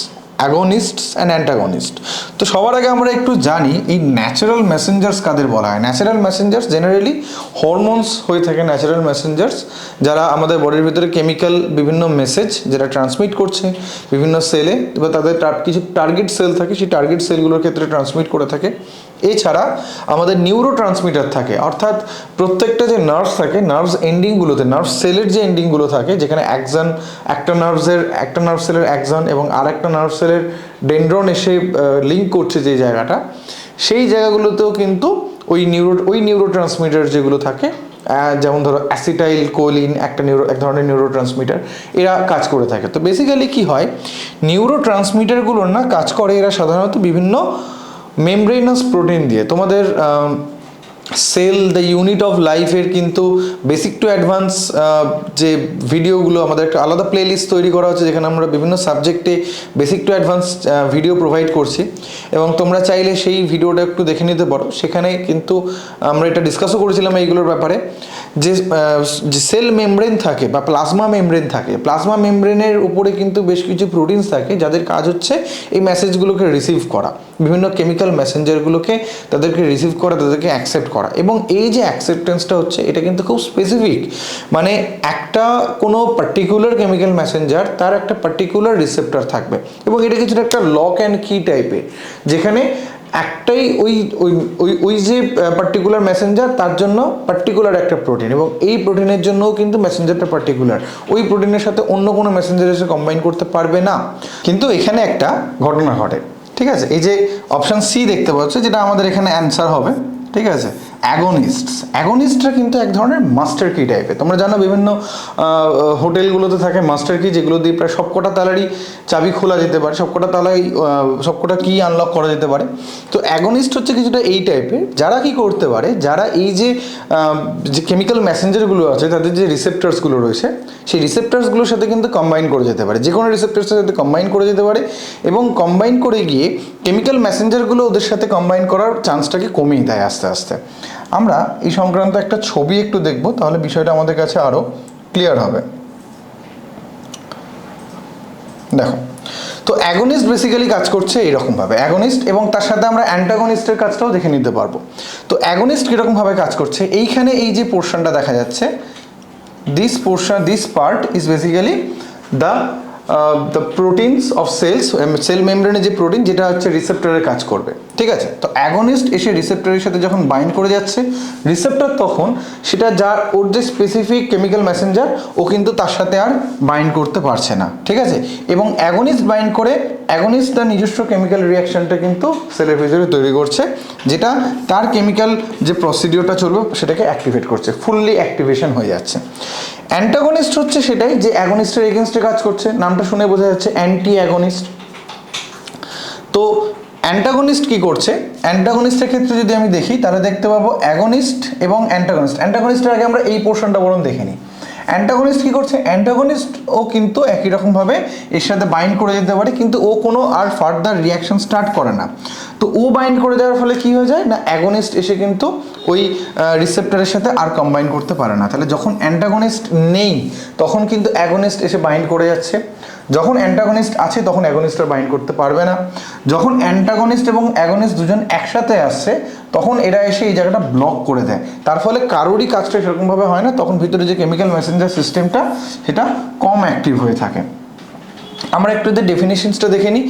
অ্যাগোনিস্টস অ্যান্ড অ্যান্টাগনিস্ট। তো সবার আগে আমরা একটু জানি এই ন্যাচারাল মেসেঞ্জার্স কাদের বলা হয়। ন্যাচারাল মেসেঞ্জার্স জেনারেলি হরমোনস হয়ে থাকে ন্যাচারাল মেসেঞ্জার্স, যারা আমাদের বডির ভিতরে কেমিক্যাল বিভিন্ন মেসেজ যেটা ট্রান্সমিট করছে বিভিন্ন সেলে, বা তাদের কিছু টার্গেট সেল থাকে, সেই টার্গেট সেলগুলোর ক্ষেত্রে ট্রান্সমিট করে থাকে। এছাড়া আমাদের নিউরো ট্রান্সমিটার থাকে, অর্থাৎ প্রত্যেকটা যে নার্ভস থাকে, নার্ভস এন্ডিংগুলোতে, নার্ভ সেলের যে এন্ডিংগুলো থাকে, যেখানে একটা নার্ভ সেলের অ্যাক্সন এবং আর একটা নার্ভ সেলের ডেনড্রন এসে লিঙ্ক করছে যে জায়গাটা, সেই জায়গাগুলোতেও কিন্তু ওই নিউরো ট্রান্সমিটার যেগুলো থাকে, যেমন ধরো অ্যাসিটাইল কোলিন এক ধরনের নিউরো ট্রান্সমিটার, এরা কাজ করে থাকে। তো বেসিক্যালি কি হয়, নিউরো ট্রান্সমিটারগুলোর না কাজ করে এরা সাধারণত বিভিন্ন মেমব্রেনাস প্রোটিন দিয়ে। তোমাদের সেল দ্য ইউনিট অফ লাইফের কিন্তু বেসিক টু অ্যাডভান্স যে ভিডিওগুলো, আমাদের একটা আলাদা প্লেলিস্ট তৈরি করা হচ্ছে যেখানে আমরা বিভিন্ন সাবজেক্টে basic to advance video provide করছি, এবং তোমরা চাইলে সেই ভিডিওটা একটু দেখে নিতে পারো। সেখানে কিন্তু আমরা এটা ডিসকাসও করেছিলাম এইগুলোর ব্যাপারে, যে সেল মেমব্রেন থাকে বা প্লাজমা মেমব্রেন থাকে, প্লাজমা মেমব্রেনের উপরে কিন্তু বেশ কিছু প্রোটিনস থাকে যাদের কাজ হচ্ছে এই মেসেজগুলোকে রিসিভ করা, বিভিন্ন কেমিক্যাল মেসেঞ্জারগুলোকে তাদেরকে রিসিভ করা, তাদেরকে অ্যাকসেপ্ট করা। এবং এই যে অ্যাকসেপ্টেন্সটা হচ্ছে এটা কিন্তু খুব স্পেসিফিক, মানে একটা কোনো পার্টিকুলার কেমিক্যাল মেসেঞ্জার তার একটা পার্টিকুলার রিসেপ্টর থাকবে, এবং এটা কিছুটা একটা লক অ্যান্ড কি টাইপের, যেখানে একটাই ওই যে পার্টিকুলার মেসেঞ্জার তার জন্য পার্টিকুলার একটা প্রোটিন, এবং এই প্রোটিনের জন্যও কিন্তু মেসেঞ্জারটা পার্টিকুলার, ওই প্রোটিনের সাথে অন্য কোনো মেসেঞ্জার এসে কম্বাইন করতে পারবে না। কিন্তু এখানে একটা ঘটনা ঘটে, ঠিক আছে? এই যে অপশান সি দেখতে পাচ্ছ, যেটা আমাদের এখানে অ্যান্সার হবে, ঠিক আছে? অ্যাগনিস্টরা কিন্তু এক ধরনের মাস্টার কি টাইপের। তোমরা জানো বিভিন্ন হোটেলগুলোতে থাকে মাস্টার কি, যেগুলো দিয়ে প্রায় সবকটা তালারই চাবি খোলা যেতে পারে, সবকটা কি আনলক করা যেতে পারে। তো অ্যাগনিস্ট হচ্ছে কিছুটা এই টাইপের, যারা কি করতে পারে, যারা এই যে কেমিক্যাল মেসেঞ্জারগুলো আছে তাদের যে রিসেপ্টার্সগুলো রয়েছে, সেই রিসেপ্টার্সগুলোর সাথে কিন্তু কম্বাইন করে যেতে পারে, যে কোনো রিসেপ্টার্সের সাথে কম্বাইন করে যেতে পারে, এবং কম্বাইন করে গিয়ে কেমিক্যাল মেসেঞ্জারগুলো ওদের সাথে কম্বাইন করার চান্সটাকে কমিয়ে দেয় আস্তে আস্তে। আমরা এই সংক্রান্ত একটা ছবি একটু দেখব, তাহলে বিষয়টা আমাদের কাছে আরো ক্লিয়ার হবে। দেখো, তো অ্যাগনিস্ট বেসিক্যালি কাজ করছে এরকমভাবে, অ্যাগনিস্ট, এবং তার সাথে আমরা অ্যান্টাগনিস্টের কাজটাও দেখে নিতে পারবো। তো অ্যাগনিস্ট কীরকমভাবে কাজ করছে, এইখানে এই যে পোর্শনটা দেখা যাচ্ছে, this part is basically the proteins of cell মেমব্রেনে যে প্রোটিন, যেটা হচ্ছে রিসেপ্টরের কাজ করবে, ঠিক আছে? তো অ্যাগনিস্ট এসে রিসেপ্টরের সাথে যখন বাইন্ড করে যাচ্ছে, রিসেপ্টর তখন সেটা যার ওর যে স্পেসিফিক কেমিক্যাল মেসেঞ্জার, ও কিন্তু তার সাথে আর বাইন্ড করতে পারছে না, ঠিক আছে? এবং অ্যাগনিস্ট বাইন্ড করে অ্যাগনিস্ট তার নিজস্ব কেমিক্যাল রিয়াকশনটা কিন্তু সেলের ভিতরে তৈরি করছে, যেটা তার কেমিক্যাল যে প্রসিডিওরটা চলবে সেটাকে অ্যাক্টিভেট করছে, ফুললি অ্যাক্টিভেশন হয়ে যাচ্ছে। অ্যান্টাগনিস্ট হচ্ছে সেটাই যে অ্যাগনিস্টের এগেনস্টে কাজ করছে, নামটা শুনে বোঝা যাচ্ছে অ্যান্টি অ্যাগনিস্ট। তো অ্যান্টাগনিস্ট কি করছে, অ্যান্টাগনিস্টের ক্ষেত্রে যদি আমি দেখি তাহলে দেখতে পাবো অ্যাগনিস্ট এবং অ্যান্টাগনিস্টের আগে আমরা এই পোর্শনটা বরং দেখে নিই। অ্যান্টাগনিস্ট কি করছে, অ্যান্টাগনিস্ট ও কিন্তু একই রকমভাবে এর সাথে বাইন্ড করে যেতে পারে, কিন্তু ও কোনো আর ফার্দার রিয়াকশন স্টার্ট করে না। তো ও বাইন্ড করে দেওয়ার ফলে কি হয়ে যায় না, অ্যাগনিস্ট এসে কিন্তু ওই রিসেপ্টরের সাথে আর কম্বাইন করতে পারে না। তাহলে যখন অ্যান্টাগনিস্ট নেই তখন কিন্তু অ্যাগনিস্ট এসে বাইন্ড করে যাচ্ছে, যখন অ্যান্টাগনিস্ট আছে তখন অ্যাগনিস্ট আর বাইন্ড করতে পারবে না। যখন অ্যান্টাগনিস্ট এবং অ্যাগনিস্ট দুজন একসাথে আসছে তখন এরা এসে এই জায়গাটা ব্লক করে দেয়, তার ফলে কারোরই কাজটা সেরকমভাবে হয় না, তখন ভিতরে যে কেমিক্যাল মেসেঞ্জার সিস্টেমটা সেটা কম অ্যাক্টিভ হয়ে থাকে। আমরা একটু ডেফিনেশনসটা দেখে নিই,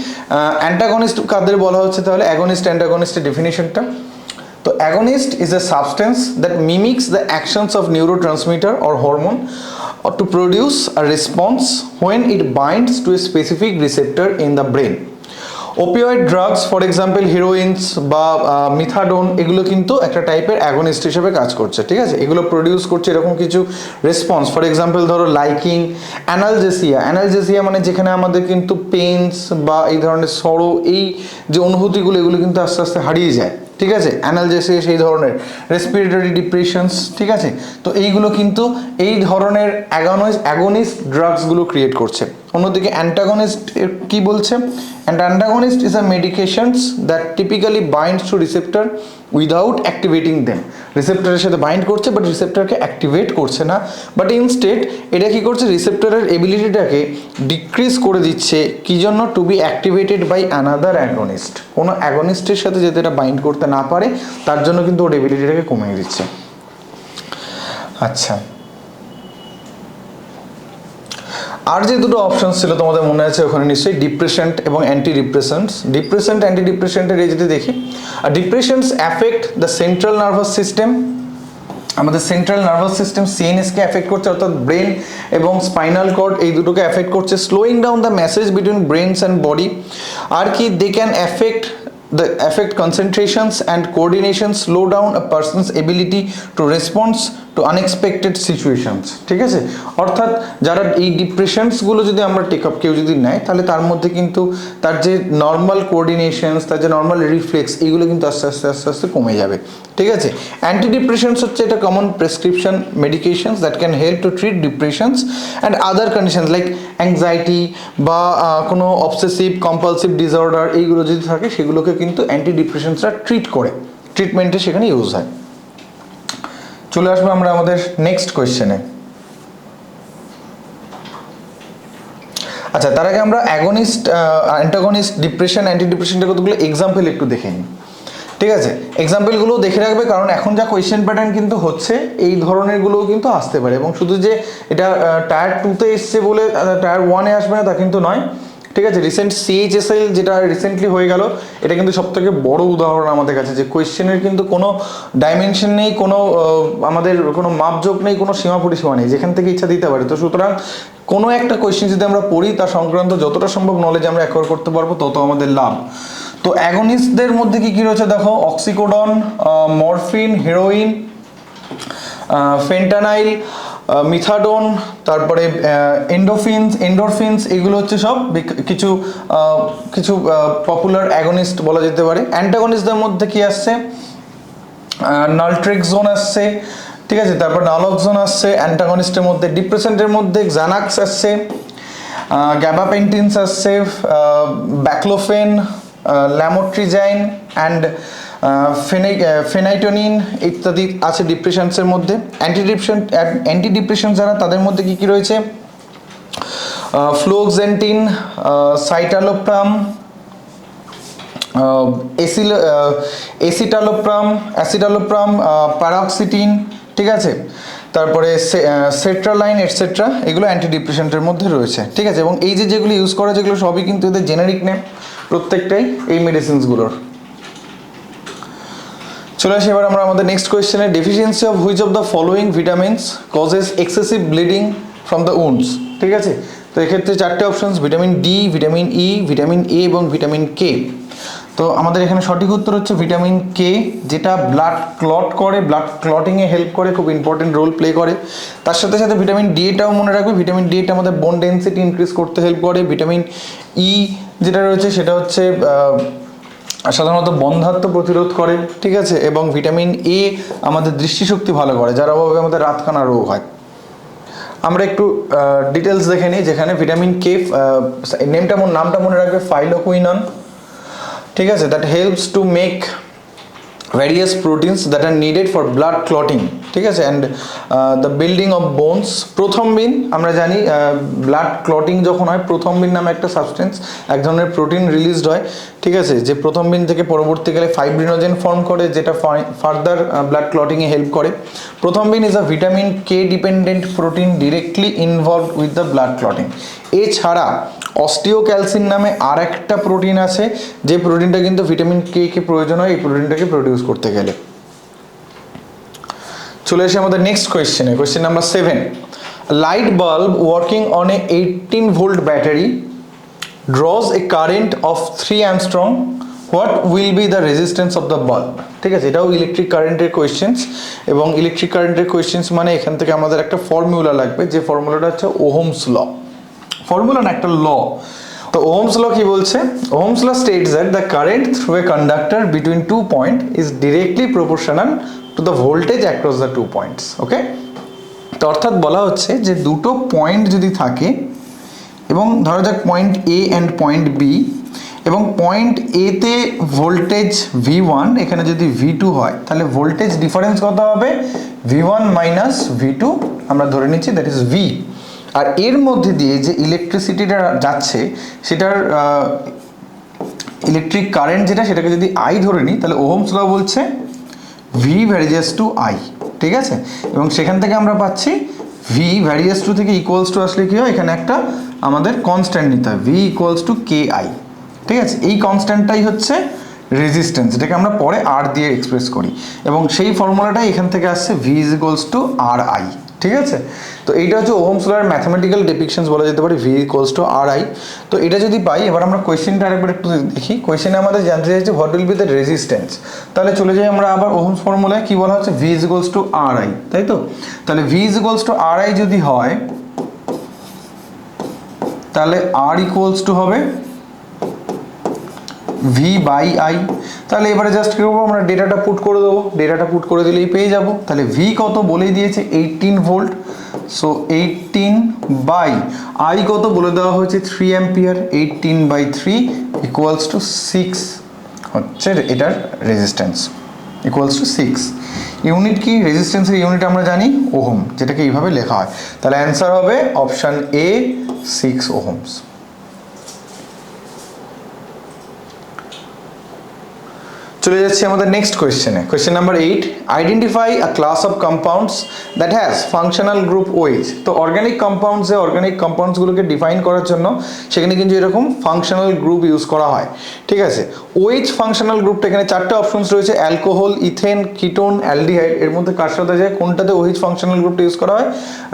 অ্যান্টাগনিস্ট কাদের বলা হচ্ছে, তাহলে অ্যাগনিস্ট অ্যান্টাগনিস্টের ডেফিনেশনটা। তো against is a substance that mimics the actions of neurotransmitter or hormone or to produce a response when it binds to a specific receptor in the brain. Opioid drugs for example heroins বা মিথাডোন, এগুলো কিন্তু একটা টাইপের অ্যাগনিস্ট হিসেবে কাজ করছে, ঠিক আছে? এগুলো প্রডিউস করছে এরকম কিছু রেসপন্স, ফর এক্সাম্পল ধরো লাইকিং, অ্যানালজেসিয়া মানে যেখানে আমাদের কিন্তু পেইনস বা এই ধরনের সরো, এই যে অনুভূতিগুলো এগুলো কিন্তু আস্তে আস্তে হারিয়ে যায়, ঠিক আছে? অ্যানালজেসিয়া সেই ধরনের, রেসপিরেটরি ডিপ্রেশনস, ঠিক আছে? তো এইগুলো কিন্তু এই ধরনের অ্যাগনিস্ট ড্রাগসগুলো ক্রিয়েট করছে। অন্যদিকে অ্যান্টাগনিস্ট কি বলছে, and antagonist is a medications that typically binds to receptor without activating them. রিসেপ্টরের সাথে বাইন্ড করছে বাট রিসেপ্টরকে অ্যাক্টিভেট করছে না, বাট ইনস্টেড এটা কি করছে, রিসেপ্টরের এবিলিটিটাকে ডিক্রিজ করে দিচ্ছে, কি জন্য, to be activated by another agonist. কোনো অ্যাগনিস্টের সাথে যাতে এটা বাইন্ড করতে না পারে তার জন্য কিন্তু ওর এবিলিটিটাকে কমিয়ে দিচ্ছে। আচ্ছা, আর যে দুটো অপশন ছিল তোমাদের মনে আছে ওখানে নিশ্চয়ই ডিপ্রেশেন্ট এবং অ্যান্টি ডিপ্রেশেন্টস। ডিপ্রেশেন্ট অ্যান্টি ডিপ্রেশেন্টের এই যদি দেখি, depressions affect the central nervous system, আমাদের সেন্ট্রাল নার্ভাস সিস্টেম সিএনএসকে অ্যাফেক্ট করছে, অর্থাৎ ব্রেন এবং স্পাইনাল কর্ড এই দুটোকে অ্যাফেক্ট করছে, slowing down the message between brains and body. আর কি, they can affect the affect concentrations and coordination, slow down a person's ability to respond to unexpected situations. ঠিক আছে, অর্থাৎ যারা এই ডিপ্রেশনসগুলো যদি আমরা টেক আপ কেউ যদি নেয় তাহলে তার মধ্যে কিন্তু তার যে নর্মাল কোঅর্ডিনেশনস, তার যে নর্মাল রিফ্লেক্স, এইগুলো কিন্তু আস্তে আস্তে আস্তে আস্তে কমে যাবে। ঠিক আছে, অ্যান্টি ডিপ্রেশনস হচ্ছে এটা common prescription medications that can help to treat depressions and other conditions like anxiety বা কোনো অবসেসিভ কম্পালসিভ ডিসঅর্ডার, এইগুলো যদি থাকে সেগুলোকে কিন্তু অ্যান্টি ডিপ্রেশনসরা ট্রিট করে, ট্রিটমেন্টে সেখানে ইউজ হয়। চলে আসবো আমরা আমাদের নেক্সট কোয়েশ্চেনে। আচ্ছা, তার আগে আমরা অ্যাগনিস্ট, অ্যান্টাগনিস্ট, ডিপ্রেশন, অ্যান্টি ডিপ্রেশনটা কতগুলো এক্সাম্পল একটু দেখে নিই। ঠিক আছে, এক্সাম্পলগুলো দেখে রাখবে, কারণ এখন যা কোয়েশ্চেন প্যাটার্ন কিন্তু হচ্ছে এই ধরনেরগুলোও কিন্তু আসতে পারে, এবং শুধু যে এটা টায়ার 2তে এসছে বলে টায়ার 1-এ আসবে না তা কিন্তু নয়। ঠিক আছে, রিসেন্ট CHSL যেটা রিসেন্টলি হয়ে গেল, এটা কিন্তু সবথেকে বড় উদাহরণ আমাদের কাছে যে কোয়েশ্চেনের কিন্তু কোনো ডাইমেনশন নেই, কোনো আমাদের কোনো মাপজোক নেই, কোনো সীমা পরিসীমা নেই, যেখান থেকে ইচ্ছা দিতে পারে। তো সুতরাং কোনো একটা কোয়েশ্চেন যদি আমরা পড়ি তার সংক্রান্ত যতটা সম্ভব নলেজ আমরা অ্যাকোয়ার করতে পারবো তত আমাদের লাভ। তো অ্যাগনিস্টদের মধ্যে কি কি রয়েছে দেখো, অক্সিকোডন, মরফিন, হেরোইন, ফেন্টানাইল, মিথাডোন, তারপরে এন্ডোরফিনস, এগুলো হচ্ছে সব কিছু কিছু পপুলার অ্যাগনিস্ট বলা যেতে পারে। অ্যান্টাগনিস্টদের মধ্যে কি আসছে, নালট্রেক্সোন আসছে, ঠিক আছে, তারপর নালক্সোন আসছে অ্যান্টাগনিস্টের মধ্যে। ডিপ্রেসেন্টের মধ্যে জানাক্স আসছে, গ্যাবাপেন্টিনস আসছে, ব্যাকলোফেন, ল্যামোট্রিজাইন অ্যান্ড ফেনাইটোনিন ইত্যাদি আছে ডিপ্রেশনসের মধ্যে। অ্যান্টি ডিপ্রেশন যারা, তাদের মধ্যে কি কি রয়েছে, ফ্লোক্সেন্টিন, সাইটালোপ্রাম, অ্যাসিটালোপ্রাম, প্যারক্সিটিন, ঠিক আছে, তারপরে সেট্রালাইন এটসেট্রা, এগুলো অ্যান্টি ডিপ্রেশান্টের মধ্যে রয়েছে। ঠিক আছে, এবং এই যেগুলো ইউজ করা, যেগুলো সবই কিন্তু এদের জেনারিক নেম প্রত্যেকটাই এই মেডিসিনসগুলোর। চলে আসি এবার আমরা আমাদের নেক্সট কোয়েশ্চেনে। Deficiency of which of the following vitamins causes excessive bleeding from the wounds. ঠিক আছে, তো এক্ষেত্রে চারটে options, vitamin D, vitamin E, vitamin A এবং ভিটামিন কে। তো আমাদের এখানে সঠিক উত্তর হচ্ছে ভিটামিন কে, যেটা ব্লাড ক্লট করে, ব্লাড ক্লটিংয়ে হেল্প করে, খুব ইম্পর্টেন্ট রোল প্লে করে। তার সাথে সাথে ভিটামিন ডি এটাও মনে রাখবে, ভিটামিন ডি এটা আমাদের বোন ডেন্সিটি ইনক্রিজ করতে হেল্প করে। ভিটামিন ই যেটা রয়েছে সেটা হচ্ছে সাধারণত বন্ধ্যাত্ব প্রতিরোধ করে। ঠিক আছে, এবং ভিটামিন এ আমাদের দৃষ্টিশক্তি ভালো করে, যার অভাবে আমাদের রাতকানা রোগ হয়। আমরা একটু ডিটেলস দেখে নিই, যেখানে ভিটামিন কে নামটা মনে রাখবে, ফাইলোকুইনন। ঠিক আছে, that helps to make various proteins that are needed for blood clotting. ঠিক আছে, and the building of bones. Prothrombin, আমরা জানি ব্লাড ক্লটিং যখন হয় প্রথমবিন নামে একটা সাবস্টেন্স, এক ধরনের প্রোটিন রিলিজড হয়। ঠিক আছে, যে প্রথমবিন থেকে পরবর্তীকালে ফাইব্রিনোজেন ফর্ম করে, যেটা ফার্দার ব্লাড ক্লটিংয়ে হেল্প করে। Prothrombin is a vitamin K dependent protein directly involved with the blood clotting. এছাড়া অস্টিওক্যালসিন নামে আর একটা প্রোটিন আছে, যে প্রোটিনটা কিন্তু ভিটামিন কে প্রয়োজন হয় এই প্রোটিনটাকে প্রডিউস করতে গেলে। চলে আসি আমাদের নেক্সট কোয়েশ্চেনে, question number 7। Light bulb working on a 18 volt battery draws a current of 3 angstrom. What will be the resistance of the bulb? ঠিক আছে, এটাও ইলেকট্রিক কারেন্টের কোয়েশ্চেন্স, এবং ইলেকট্রিক কারেন্টের কোয়েশ্চেন্স মানে এখান থেকে আমাদের একটা ফর্মুলা লাগবে, যে ফর্মুলাটা হচ্ছে ওহমস ল। ফর্মুলা না, একটা ল। তো ওহমস ল কি বলছে? Ohm's law states that the current through a conductor between 2 point is directly proportional to the voltage across the 2 points. Okay, তো অর্থাৎ বলা হচ্ছে যে দুটো পয়েন্ট যদি থাকে, এবং ধরা যাক point A and point B, এবং পয়েন্ট এতে ভোল্টেজ V1, এখানে যদি V2 হয়, তাহলে ভোল্টেজ ডিফারেন্স কত হবে? V1 মাইনাস V2 আমরা ধরে নিচ্ছি, দ্যাট ইজ V। আর এর মধ্যে দিয়ে যে ইলেকট্রিসিটিটা যাচ্ছে, সেটার ইলেকট্রিক কারেন্ট যেটা, সেটাকে যদি I ধরে নিই, তাহলে ওহমস ল বলছে V ভ্যারিয়াস টু I। ঠিক আছে, এবং সেখান থেকে আমরা পাচ্ছি V ভ্যারিয়াস টু থেকে ইকুয়ালস টু আসলে কি হয়, এখানে একটা আমাদের কনস্ট্যান্ট নিতে হয়, V ইকুয়ালস টু KI। ঠিক আছে, এই কনস্ট্যান্টটাই হচ্ছে রেজিস্ট্যান্স, এটাকে আমরা পরে R দিয়ে এক্সপ্রেস করি, এবং সেই ফর্মুলাটাই এখান থেকে আসছে, V is equals to RI। ঠিক আছে। তো এইটা হচ্ছে ওহমস লয়ের ম্যাথমেটিক্যাল ডিপিকশনস বলা যেতে পারে, V equals to R I. তো এটা যদি পাই, এবার আমরা কোয়েশ্চেনটা আরেকবার একটু দেখি। কোয়েশ্চেনে আমাদের জানতে চাইছে what will be the resistance. তাহলে চলে যাই আমরা আবার ওহমস ফর্মুলায়, কি বলা হচ্ছে, V equals to R I, তাই তো। তাহলে V equals to R I যদি হয়, তাহলে আর ইকুয়ালস টু হবে ভি বাই আই। তাহলে এবারে জাস্ট কি করবো, আমরা ডেটাটা পুট করে দেবো, ডেটাটা পুট করে দিলেই পেয়ে যাব। তাহলে ভি কত বলেই দিয়েছে 18 ভোল্ট, সো 18 বাই আই কত বলে দেওয়া হয়েছে 3 অ্যাম্পিয়ার, 18/3 ইকুয়ালস টু 6 হচ্ছে এটার রেজিস্ট্যান্স, ইকুয়ালস টু 6। ইউনিট কি, রেজিস্ট্যান্সের ইউনিট আমরা জানি ওহম, যেটাকে এইভাবে লেখা হয়। তাহলে অ্যান্সার হবে অপশান এ 6 ওহমস। চলে যাচ্ছি আমাদের নেক্সট কোয়েশ্চেনে। Question number 8, identify a class of compounds that has functional group OH. তো অর্গানিক কম্পাউন্ডসে অর্গানিক কম্পাউন্ডসগুলোকে ডিফাইন করার জন্য সেখানে কিন্তু এরকম ফাংশনাল গ্রুপ ইউজ করা হয়, ঠিক আছে। ওএইচ ফাংশনাল গ্রুপটা, এখানে 4টে অপশনস রয়েছে, অ্যালকোহল, ইথেন, কিটোন, অ্যালডিহাইড। এর মধ্যে কার সাথে যায়, কোনটাতে ওএইচ ফাংশনাল গ্রুপটা ইউজ করা হয়?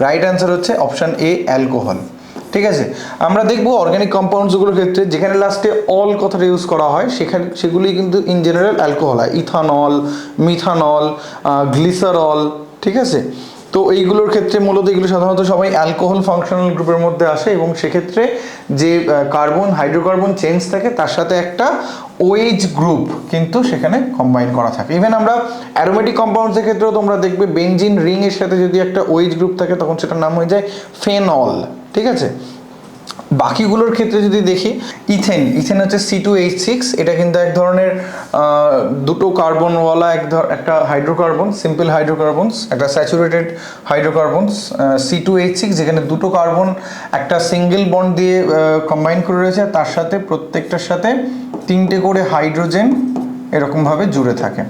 রাইট অ্যান্সার হচ্ছে অপশান এ, অ্যালকোহল, ঠিক আছে। আমরা দেখবো অর্গানিক কম্পাউন্ডসগুলোর ক্ষেত্রে যেখানে লাস্টে অল কথাটা ইউজ করা হয় সেগুলি কিন্তু ইন জেনারেল অ্যালকোহল হয়, ইথানল, মিথানল, গ্লিসারল, ঠিক আছে। তো এইগুলোর ক্ষেত্রে মূলত এগুলো সাধারণত সবাই অ্যালকোহল ফাংশনাল গ্রুপের মধ্যে আসে, এবং সেক্ষেত্রে যে কার্বন হাইড্রোকার্বন চেঞ্জ থাকে তার সাথে একটা ওএইচ গ্রুপ কিন্তু সেখানে কম্বাইন করা থাকে। ইভেন আমরা অ্যারোমেটিক কম্পাউন্ডসের ক্ষেত্রেও তোমরা দেখবে বেনজিন রিং এর সাথে যদি একটা ওএইচ গ্রুপ থাকে তখন সেটার নাম হয়ে যায় ফেনল, ঠিক আছে। বাকিগুলোর ক্ষেত্রে যদি দেখি, ইথেন হচ্ছে C2H6, এটা কিন্তু এক ধরনের দুটো কার্বনওয়ালা একটা হাইড্রোকার্বন, সিম্পল হাইড্রোকার্বনস, একটা স্যাচুরেটেড হাইড্রোকার্বনস C2H6, যেখানে দুটো কার্বন একটা সিঙ্গেল বন্ড দিয়ে কম্বাইন করে রয়েছে, তার সাথে প্রত্যেকটার সাথে 3টে করে হাইড্রোজেন এরকমভাবে জুড়ে থাকে।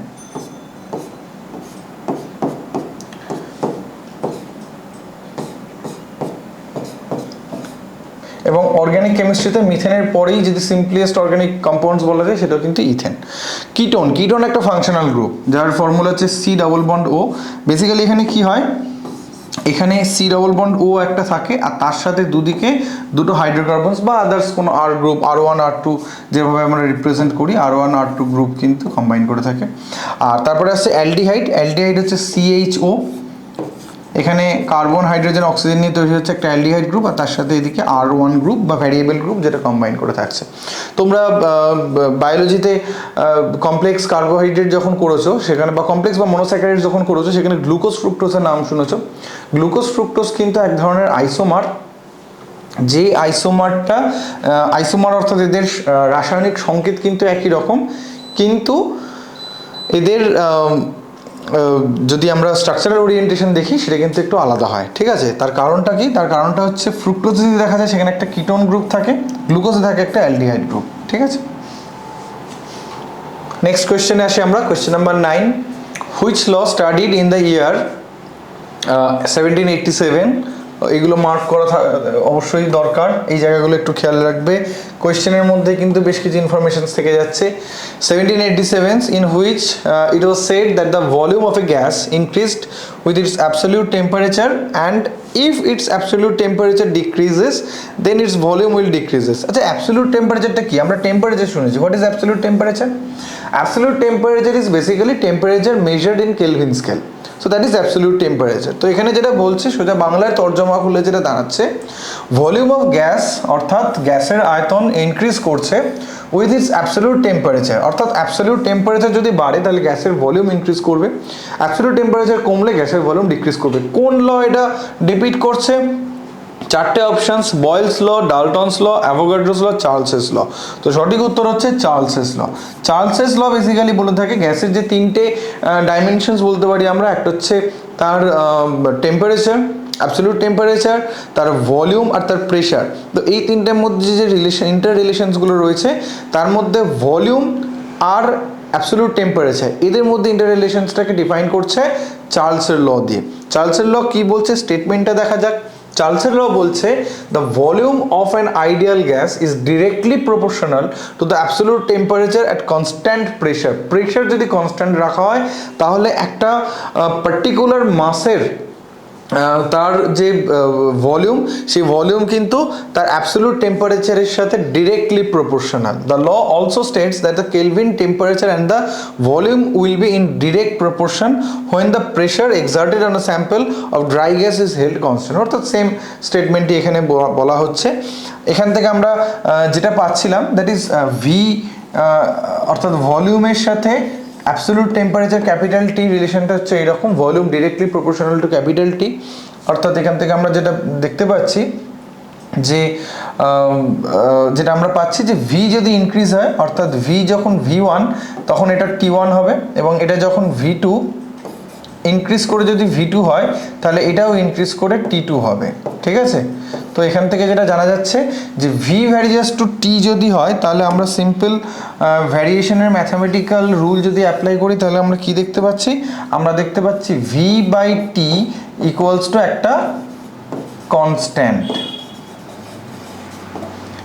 এবং অর্গানিক কেমিস্ট্রিতে মিথেনের পরেই যদি সিম্পলিয়েস্ট অর্গানিক কম্পাউন্ডস বলা যায় সেটাও কিন্তু ইথেন। কিটোন একটা ফাংশনাল গ্রুপ যার ফর্মুলা হচ্ছে C+O। বেসিক্যালি এখানে কি হয়, এখানে C+O একটা থাকে, আর তার সাথে দুদিকে দুটো হাইড্রোকার্বনস বা আদার্স কোনো আর গ্রুপ, R1 R2 যেভাবে আমরা রিপ্রেজেন্ট করি, R1 R2 গ্রুপ কিন্তু কম্বাইন করে থাকে। আর তারপরে আসছে অ্যালডিহাইড হচ্ছে CHO, এখানে কার্বন, হাইড্রোজেন, অক্সিজেন নিয়ে তৈরি হচ্ছে একটা অ্যালডিহাইড গ্রুপ, আর তার সাথে এদিকে R1 গ্রুপ বা ভ্যারিয়েবল গ্রুপ যেটা কম্বাইন করে থাকছে। তোমরা বায়োলজিতে কমপ্লেক্স কার্বোহাইড্রেট যখন করেছো সেখানে, বা কমপ্লেক্স বা মনোস্যাকারাইড যখন করেছো, সেখানে গ্লুকোজ ফ্রুক্টোজের নাম শুনেছো। গ্লুকোজ ফ্রুক্টোজ কিন্তু এক ধরনের আইসোমার, যে আইসোমার অর্থাৎ এদের রাসায়নিক সংকেত কিন্তু একই রকম, কিন্তু এদের যদি আমরা স্ট্রাকচারাল ওরিয়েন্টেশন দেখি সেটা কিন্তু একটু আলাদা হয়, ঠিক আছে। তার কারণটা কি, তার কারণটা হচ্ছে ফ্রুক্টোজ যদি দেখা যায় সেখানে একটা কিটোন গ্রুপ থাকে, গ্লুকোজে থাকে একটা অ্যালডিহাইড গ্রুপ, ঠিক আছে। নেক্সট কোয়েশ্চেনে আসি আমরা, question number 9, which law studied in the year 1787। এগুলো মার্ক করা অবশ্যই দরকার, এই জায়গাগুলো একটু খেয়াল রাখবে। কোয়েশ্চেনের মধ্যে কিন্তু বেশ কিছু ইনফরমেশন থেকে যাচ্ছে। 1787 in which it was said that the volume of a gas increased with its absolute temperature, and if its absolute temperature decreases then its volume will decreases। আচ্ছা, অ্যাবসলিউট টেম্পারেচারটা কি? আমরা টেম্পারেচার শুনেছি, what is absolute temperature? Absolute temperature is basically temperature measured in Kelvin scale, so that is absolute temperature. তো এখানে যেটা বলছে, সোজা বাংলায় তর্জমা করলে যেটা দাঁড়াচ্ছে, ভলিউম অফ গ্যাস অর্থাৎ গ্যাসের আয়তন ইনক্রিজ করছে উইথ ইটস অ্যাবসলিউট টেম্পারেচার, অর্থাৎ অ্যাবসলিউট টেম্পারেচার যদি বাড়ে তাহলে গ্যাসের ভলিউম ইনক্রিজ করবে, অ্যাবসলিউট টেম্পারেচার কমলে গ্যাসের ভলিউম ডিক্রিজ করবে। কোন ল এটা ডিপিট করছে? 4টে অপশনস, বয়েলস ল, ডালটনস ল, অ্যাভোগাড্রোস ল, চার্লসেস ল। তো সঠিক উত্তর হচ্ছে চার্লসেস ল। চার্লসেস ল বেসিক্যালি বলে থাকে গ্যাসের যে 3টে ডাইমেনশনস বলতে পারি আমরা, একটা হচ্ছে তার টেম্পারেচার, অ্যাবসলিউট টেম্পারেচার, তার ভলিউম আর তার প্রেশার। তো এই তিনটের মধ্যে যে ইন্টার রিলেশনসগুলো রয়েছে তার মধ্যে ভলিউম আর অ্যাবসলিউট টেম্পারেচার, এদের মধ্যে ইন্টার রিলেশনসটাকে ডিফাইন করছে চার্লসের ল দিয়ে। চার্লসের ল কি বলছে স্টেটমেন্টটা দেখা যাক। চার্লসের ল বলছে the volume of an ideal gas is directly proportional to the absolute temperature at constant pressure। Pressure যদি কনস্ট্যান্ট রাখা হয় তাহলে একটা পার্টিকুলার মাসের তার যে ভলিউম, সেই ভলিউম কিন্তু তার অ্যাবসলিউট টেম্পারেচারের সাথে directly proportional. The law also states that the Kelvin temperature and the volume will be in direct proportion when the pressure exerted on a sample of dry gas is held constant. অর্থাৎ সেম স্টেটমেন্টটি এখানে বলা হচ্ছে। এখান থেকে আমরা যেটা পাচ্ছিলাম দ্যাট ইজ ভি, অর্থাৎ ভলিউমের সাথে অ্যাবসলিউট টেম্পারেচার ক্যাপিটাল টি রিলেশনটা হচ্ছে এরকম, volume directly proportional two capital T. অর্থাৎ এখান থেকে আমরা যেটা দেখতে পাচ্ছি যে যেটা আমরা পাচ্ছি যে ভি যদি ইনক্রিজ হয়, অর্থাৎ ভি যখন V1 তখন এটা T1 হবে, এবং এটা যখন V2 ইনক্রিজ করে যদি V2 হয় তাহলে এটাও ইনক্রিজ করে T2 হবে। ঠিক আছে, তো এখান থেকে যেটা জানা যাচ্ছে যে V ভ্যারিয়াস টু T যদি হয় তাহলে আমরা সিম্পল ভ্যারিয়েশনের ম্যাথামেটিক্যাল রুল যদি অ্যাপ্লাই করি তাহলে আমরা কি দেখতে পাচ্ছি, আমরা দেখতে পাচ্ছি V/T ইকুয়ালস টু একটা কনস্ট্যান্ট।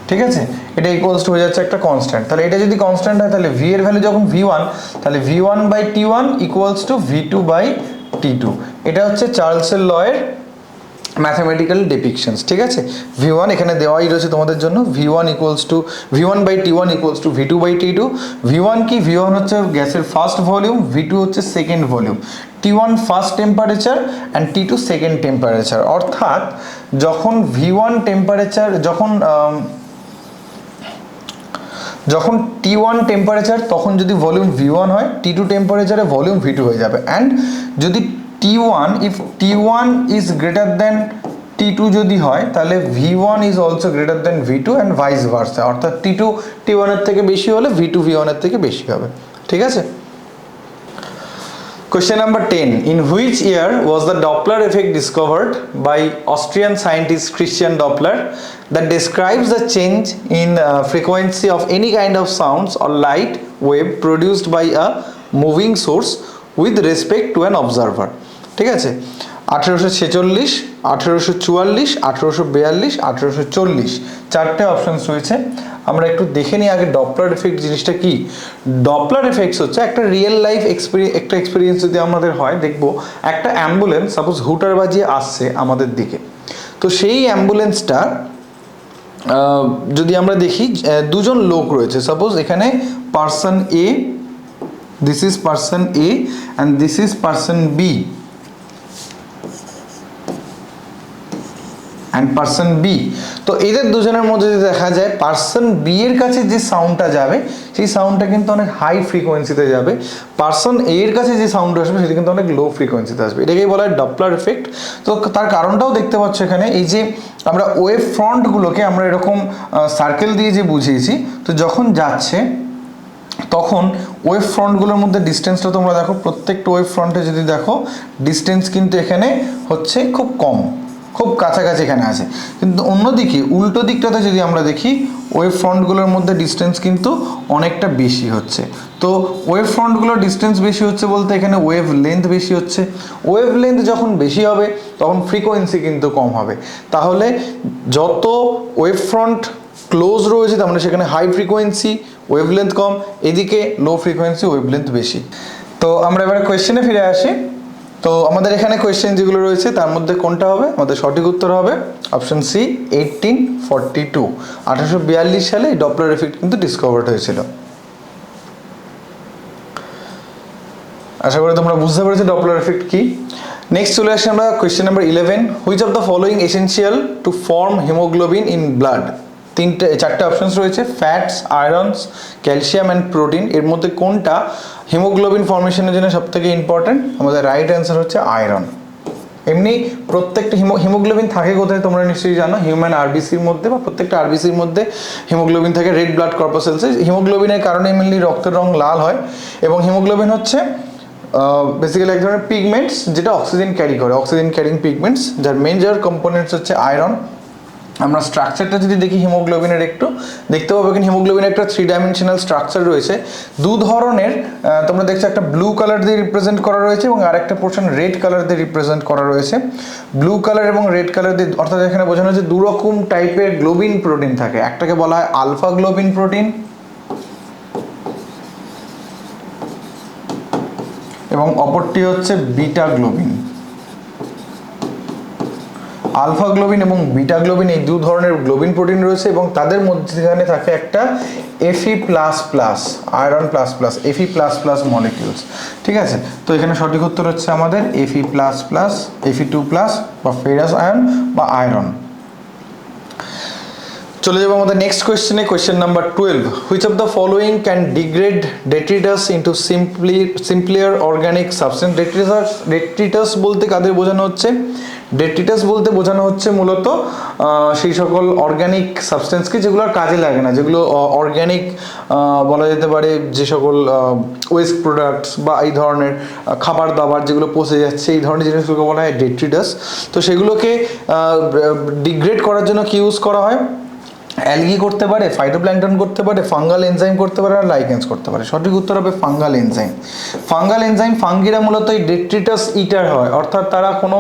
ঠিক আছে, এটা ইকুয়ালস টু হয়ে যাচ্ছে একটা কনস্ট্যান্ট। তাহলে এটা যদি কনস্ট্যান্ট হয় তাহলে ভি এর ভ্যালু যখন V1, তাহলে V1/T1 ইকুয়ালস টু V2/T2। এটা হচ্ছে চার্লসের ল এর ম্যাথামেটিক্যাল ডিপিকশনস। ঠিক আছে, V1 এখানে দেওয়াই রয়েছে তোমাদের জন্য, V1 equals to V1/T1 equals to V2/T2। V1 কি, V1 হচ্ছে গ্যাসের ফার্স্ট ভলিউম, V2 হচ্ছে second volume, T1 first temperature and T2 second temperature. অর্থাৎ যখন V1 টেম্পারেচার যখন T1 টেম্পারেচার তখন যদি ভলিউম V1 হয়, T2 টেম্পারেচারে ভলিউম V2 হয়ে যাবে। অ্যান্ড যদি T1, if T1 is greater than T2 যদি হয় তাহলে V1 is also greater than V2 and vice versa। অর্থাৎ T2 T1 এর থেকে বেশি হলে V2 V1 এর থেকে বেশি হবে। ঠিক আছে, question number 10, in which year was the Doppler effect discovered by Austrian scientist Christian Doppler that describes the change in frequency of any kind of sounds or light wave produced by a moving source with respect to an observer? ঠিক আছে, 1846, 1844, 1842, 1840 চারটে অপশনস রয়েছে। আমরা একটু দেখে নিই আগে ডপলার এফেক্ট জিনিসটা কি। ডপলার এফেক্টস হচ্ছে একটা রিয়েল লাইফ এক্সপিরিয়েন্স যদি আমাদের হয়, দেখবো একটা অ্যাম্বুলেন্স সাপোজ হুটার বাজিয়ে আসছে আমাদের দিকে, তো সেই অ্যাম্বুলেন্সটা যদি আমরা দেখি দুজন লোক রয়েছে, সাপোজ এখানে person A, this is person A and this is person B and person B. তো এদের দুজনের মধ্যে যদি দেখা যায় পার্সন বি এর কাছে যে সাউন্ডটা যাবে সেই সাউন্ডটা কিন্তু অনেক হাই ফ্রিকোয়েন্সিতে যাবে, পার্সন এ এর কাছে যে সাউন্ড আসবে সেটা কিন্তু অনেক লো ফ্রিকোয়েন্সিতে আসবে। এটাকেই বলা হয় ডপলার এফেক্ট। তো তার কারণটাও দেখতে পাচ্ছ এখানে, এই যে আমরা ওয়েভ ফ্রন্টগুলোকে আমরা এরকম সার্কেল দিয়ে যে বুঝিয়েছি, তো যখন যাচ্ছে তখন ওয়েভ ফ্রন্টগুলোর মধ্যে ডিস্টেন্সটা তোমরা দেখো, প্রত্যেকটা ওয়েভ ফ্রন্টে যদি দেখো ডিস্টেন্স কিন্তু এখানে হচ্ছে খুব কম, খুব কাছাকাছি এখানে আছে। কিন্তু অন্যদিকে উল্টো দিকটাতে যদি আমরা দেখি ওয়েভ ফ্রন্টগুলোর মধ্যে ডিস্টেন্স কিন্তু অনেকটা বেশি হচ্ছে। তো ওয়েভ ফ্রন্টগুলোর ডিস্টেন্স বেশি হচ্ছে বলতে এখানে ওয়েভ লেন্থ বেশি হচ্ছে। ওয়েভ লেন্থ যখন বেশি হবে তখন ফ্রিকোয়েন্সি কিন্তু কম হবে। তাহলে যত ওয়েভ ফ্রন্ট ক্লোজ রয়েছে তার মানে সেখানে হাই ফ্রিকোয়েন্সি, ওয়েভ লেন্থ কম, এদিকে লো ফ্রিকোয়েন্সি, ওয়েভ লেন্থ বেশি। তো আমরা এবারে কোয়েশ্চেনে ফিরে আসি। তো আমাদের এখানে কোয়েশ্চেন যেগুলো রয়েছে তার মধ্যে কোনটা হবে, আমাদের সঠিক উত্তর হবে অপশন সি 1842। 1842 সালে এই ডপলার এফেক্ট কিন্তু ডিসকভার্ড হয়েছিল। আশা করি তোমরা বুঝতে পেরেছো ডপলার এফেক্ট কি। নেক্সট চলে আসি আমরা question number 11, which of the following essential to form haemoglobin in blood? চারটে অপশনস রয়েছে, fats, irons, calcium and protein. এর মধ্যে কোনটা হিমোগ্লোবিন ফর্মেশনের জন্য সবথেকে ইম্পর্টেন্ট? আমাদের রাইট অ্যান্সার হচ্ছে আয়রন। এমনি প্রত্যেকটা হিমোগ্লোবিন থাকে কোথায় তোমরা নিশ্চয়ই জানো, হিউম্যান আরবিসির মধ্যে বা প্রত্যেকটা আরবিসির মধ্যে হিমোগ্লোবিন থাকে, রেড ব্লাড কর্পাসেলসে। হিমোগ্লোবিনের কারণে মেনলি রক্তের রং লাল হয়, এবং হিমোগ্লোবিন হচ্ছে বেসিক্যালি এক ধরনের পিগমেন্টস যেটা অক্সিজেন ক্যারি করে, অক্সিজেন ক্যারিং পিগমেন্টস, যার মেজর কম্পোনেন্টস হচ্ছে আয়রন। আমরা স্ট্রাকচারটা যদি দেখি হিমোগ্লোবিনের একটু দেখতে পাবো, কিন্তু হিমোগ্লোবিনের একটা 3 ডাইমেনশনাল স্ট্রাকচার রয়েছে। দু ধরনের তোমরা দেখছো, একটা ব্লু কালার দিয়ে রিপ্রেজেন্ট করা রয়েছে এবং আরেকটা পোর্শন রেড কালার দিয়ে রিপ্রেজেন্ট করা রয়েছে। ব্লু কালার এবং রেড কালার দিয়ে অর্থাৎ এখানে বোঝানো হচ্ছে দু রকম টাইপের গ্লোবিন প্রোটিন থাকে। একটাকে বলা হয় আলফা গ্লোবিন প্রোটিন এবং অপরটি হচ্ছে বিটা গ্লোবিন। আলফা গ্লোবিন এবং বিটা গ্লোবিন এই দু ধরনের গ্লোবিন প্রোটিন রয়েছে এবং তাদের মধ্যখানে থাকে একটা Fe++ iron plus plus Fe++ molecules. ঠিক আছে, তো এখানে সঠিক উত্তর হচ্ছে আমাদের Fe++ Fe2+ বা ফেরাস আয়ন বা আয়রন। চলে যাবো আমাদের নেক্সট কোয়েশ্চেনে, question number 12, which of the following can degrade detritus into simplier organic substance. Detritus বলতে কাদের বোঝানো হচ্ছে? ডেট্রিটাস বলতে বোঝানো হচ্ছে মূলত সেই সকল অর্গানিক সাবস্টেন্সকে যেগুলো আর কাজে লাগে না, যেগুলো অর্গানিক বলা যেতে পারে, যে সকল ওয়েস্ট প্রোডাক্টস বা এই ধরনের খাবার দাবার যেগুলো পচে যাচ্ছে, এই ধরনের জিনিসগুলোকে বলা হয় ডেট্রিটাস। তো সেগুলোকে ডিগ্রেড করার জন্য কি ইউজ করা হয়? অ্যালগি করতে পারে, ফাইটোপ্ল্যাঙ্কটন করতে পারে, ফাঙ্গাল এনজাইম করতে পারে, আর লাইকেন্স করতে পারে। সঠিক উত্তর হবে ফাঙ্গাল এনজাইম। ফাঙ্গাল এনজাইম, ফাঙ্গিরা মূলত এই ডেট্রিটাস ইটার হয়, অর্থাৎ তারা কোনো